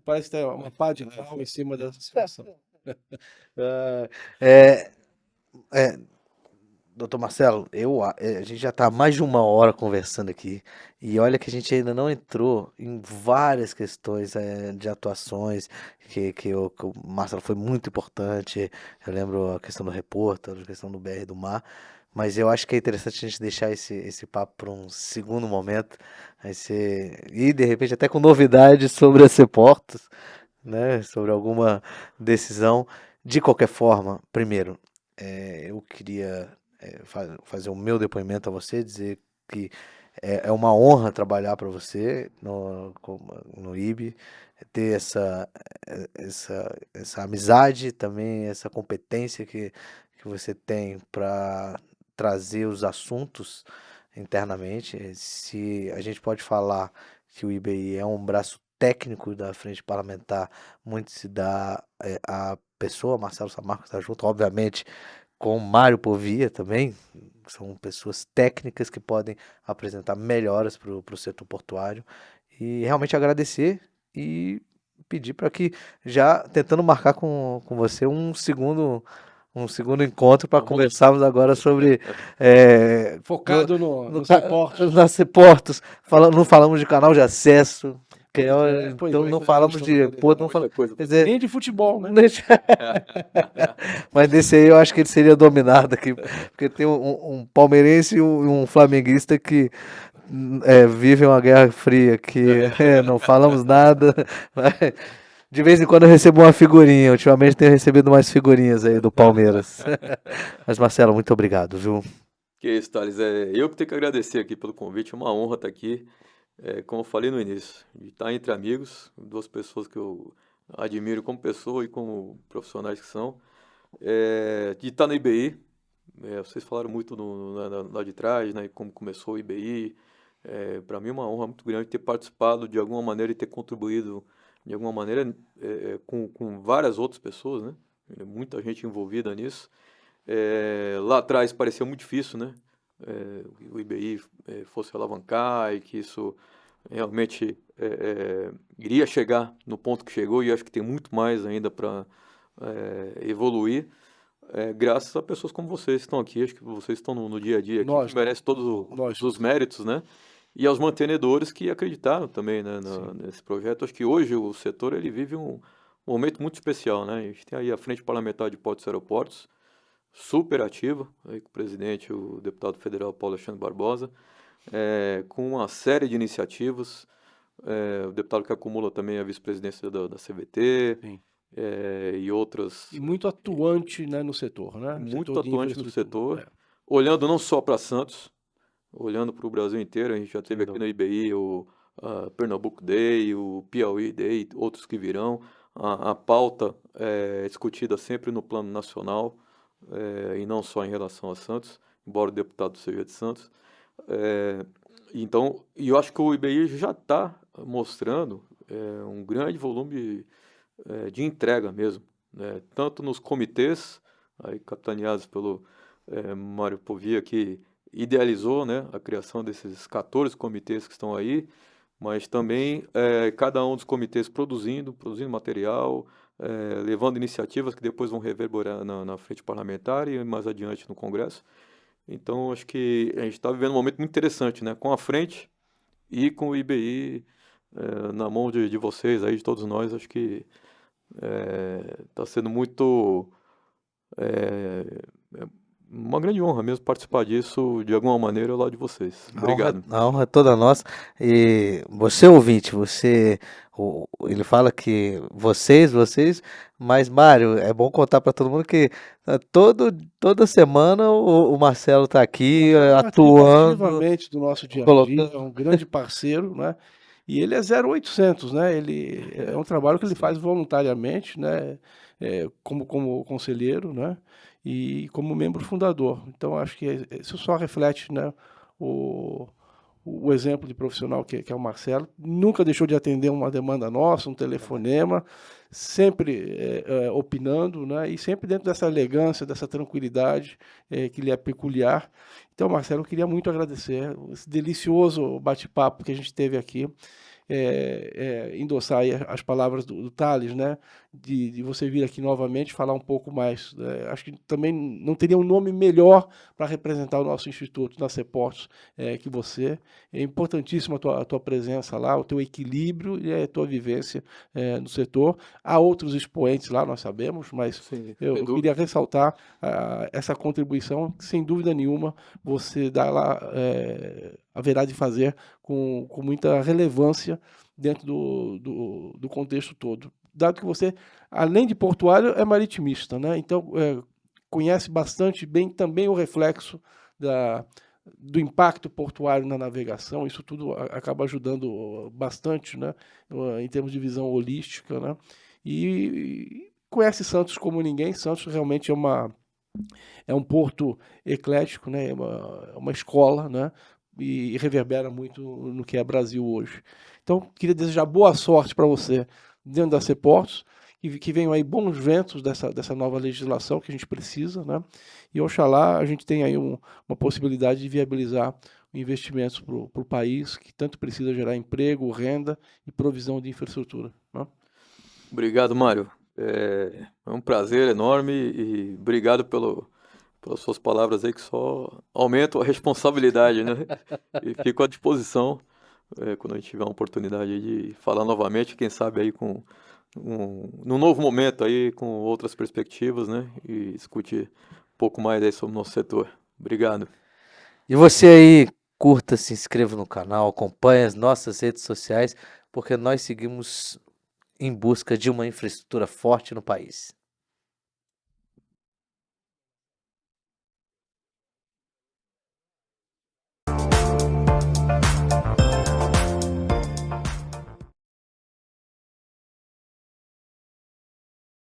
Speaker 3: parece ter uma pá de cal em cima dessa situação.
Speaker 1: É, é, Doutor Marcelo, a gente já está há mais de uma hora conversando aqui e olha que a gente ainda não entrou em várias questões de atuações que o Marcelo foi muito importante. Eu lembro a questão do repórter, a questão do BR do Mar, mas eu acho que é interessante a gente deixar esse papo para um segundo momento, e de repente até com novidades sobre as reportas, né, sobre alguma decisão. De qualquer forma, primeiro, eu queria fazer o meu depoimento a você, dizer que é uma honra trabalhar para você no IB, ter essa amizade também, essa competência que você tem para trazer os assuntos internamente. Se a gente pode falar que o IBI é um braço técnico da frente parlamentar, muito se dá a pessoa, Marcelo Samarco está junto, obviamente, com Mário Povia também, são pessoas técnicas que podem apresentar melhoras para o setor portuário. E realmente agradecer e pedir para que, já tentando marcar com você um segundo encontro para conversarmos agora sobre
Speaker 3: Focado nos
Speaker 1: nas reportos. Não falamos de canal de acesso,
Speaker 3: pois
Speaker 1: então
Speaker 3: é,
Speaker 1: não
Speaker 3: que
Speaker 1: falamos
Speaker 3: legal,
Speaker 1: de
Speaker 3: legal.
Speaker 1: porto, não falamos, quer dizer,
Speaker 3: Nem de futebol, né?
Speaker 1: mas desse aí eu acho que ele seria dominado aqui, porque tem um palmeirense e um flamenguista que vivem uma guerra fria, que não falamos nada. De vez em quando eu recebo uma figurinha, ultimamente tenho recebido mais figurinhas aí do Palmeiras. Mas Marcelo, muito obrigado, viu?
Speaker 2: Que isso, Thales. Eu que tenho que agradecer aqui pelo convite, é uma honra estar aqui. Como eu falei no início, de estar entre amigos, duas pessoas que eu admiro como pessoa e como profissionais que são. De estar no IBI, vocês falaram muito lá de trás, né, como começou o IBI. Para mim é uma honra muito grande ter participado de alguma maneira e ter contribuído de alguma maneira com várias outras pessoas, né? Muita gente envolvida nisso. Lá atrás parecia muito difícil, né? O IBI fosse alavancar e que isso realmente iria chegar no ponto que chegou, e acho que tem muito mais ainda para evoluir. graças a pessoas como vocês que estão aqui, acho que vocês estão no dia a dia aqui,
Speaker 3: Nós,
Speaker 2: que merecem todos
Speaker 3: nós.
Speaker 2: os méritos, né? E aos mantenedores que acreditaram também, né, nesse projeto. Acho que hoje o setor ele vive um momento muito especial, né? A gente tem aí a Frente Parlamentar de Portos e Aeroportos, super ativa, aí com o presidente, o deputado federal Paulo Alexandre Barbosa, com uma série de iniciativas, o deputado que acumula também a vice-presidência da CVT,
Speaker 3: Sim.
Speaker 2: e outras,
Speaker 3: E muito atuante, né, no setor, né?
Speaker 2: muito
Speaker 3: Setor de
Speaker 2: atuante no
Speaker 3: infraestrutura.
Speaker 2: setor, olhando não só para Santos, olhando para o Brasil inteiro. A gente já teve aqui no IBI o Pernambuco Day, o Piauí Day, outros que virão. A pauta é discutida sempre no plano nacional, e não só em relação a Santos, embora o deputado seja de Santos. Então, e eu acho que o IBI já está mostrando um grande volume de entrega mesmo, né? Tanto nos comitês, aí capitaneados pelo Mário Povia, que idealizou, né, a criação desses 14 comitês que estão aí, mas também cada um dos comitês produzindo material, levando iniciativas que depois vão reverberar na frente parlamentar e mais adiante no Congresso. Então, acho que a gente está vivendo um momento muito interessante, né, com a frente e com o IBI na mão de vocês, aí, de todos nós. Acho que está sendo muito uma grande honra mesmo participar disso de alguma maneira ao lado de vocês. Obrigado.
Speaker 1: A honra é toda nossa. E você, ouvinte, ele fala que vocês, mas Mário, é bom contar para todo mundo que toda semana o Marcelo está aqui atuando,
Speaker 3: Ativamente do nosso dia a dia,
Speaker 1: colocando.
Speaker 3: é um grande parceiro, né? E ele é 0800, né? Ele é um trabalho que ele faz voluntariamente, né? Como conselheiro, né? E como membro fundador. Então, acho que isso só reflete, né, o exemplo de profissional que é o Marcelo. Nunca deixou de atender uma demanda nossa, um telefonema, sempre opinando, né, e sempre dentro dessa elegância, dessa tranquilidade que lhe é peculiar. Então, Marcelo, eu queria muito agradecer esse delicioso bate-papo que a gente teve aqui. Endossar aí as palavras do Thales, né, de você vir aqui novamente falar um pouco mais. Acho que também não teria um nome melhor para representar o nosso instituto na CEPORTOS que você. É importantíssima a tua presença lá, o teu equilíbrio e a tua vivência no setor. Há outros expoentes lá, nós sabemos, mas
Speaker 2: Sim,
Speaker 3: eu queria ressaltar essa contribuição que, sem dúvida nenhuma, você dá lá, haverá de fazer com muita relevância dentro do contexto todo. Dado que você, além de portuário, é maritimista, né? Então, conhece bastante bem também o reflexo do impacto portuário na navegação. Isso tudo acaba ajudando bastante, né, em termos de visão holística, né? E conhece Santos como ninguém. Santos realmente é um porto eclético, né? É uma escola, né? E reverbera muito no que é Brasil hoje. Então, queria desejar boa sorte para você dentro da CEPORTOS, que venham aí bons ventos dessa nova legislação que a gente precisa, né? E oxalá a gente tenha aí uma possibilidade de viabilizar investimentos para o país, que tanto precisa gerar emprego, renda e provisão de infraestrutura, né?
Speaker 2: Obrigado, Mário. É um prazer enorme e obrigado pelas suas palavras aí que só aumentam a responsabilidade, né? E fico à disposição quando a gente tiver uma oportunidade de falar novamente, quem sabe aí num novo momento aí, com outras perspectivas, né? E discutir um pouco mais aí sobre o nosso setor. Obrigado.
Speaker 1: E você aí, curta, se inscreva no canal, acompanhe as nossas redes sociais, porque nós seguimos em busca de uma infraestrutura forte no país.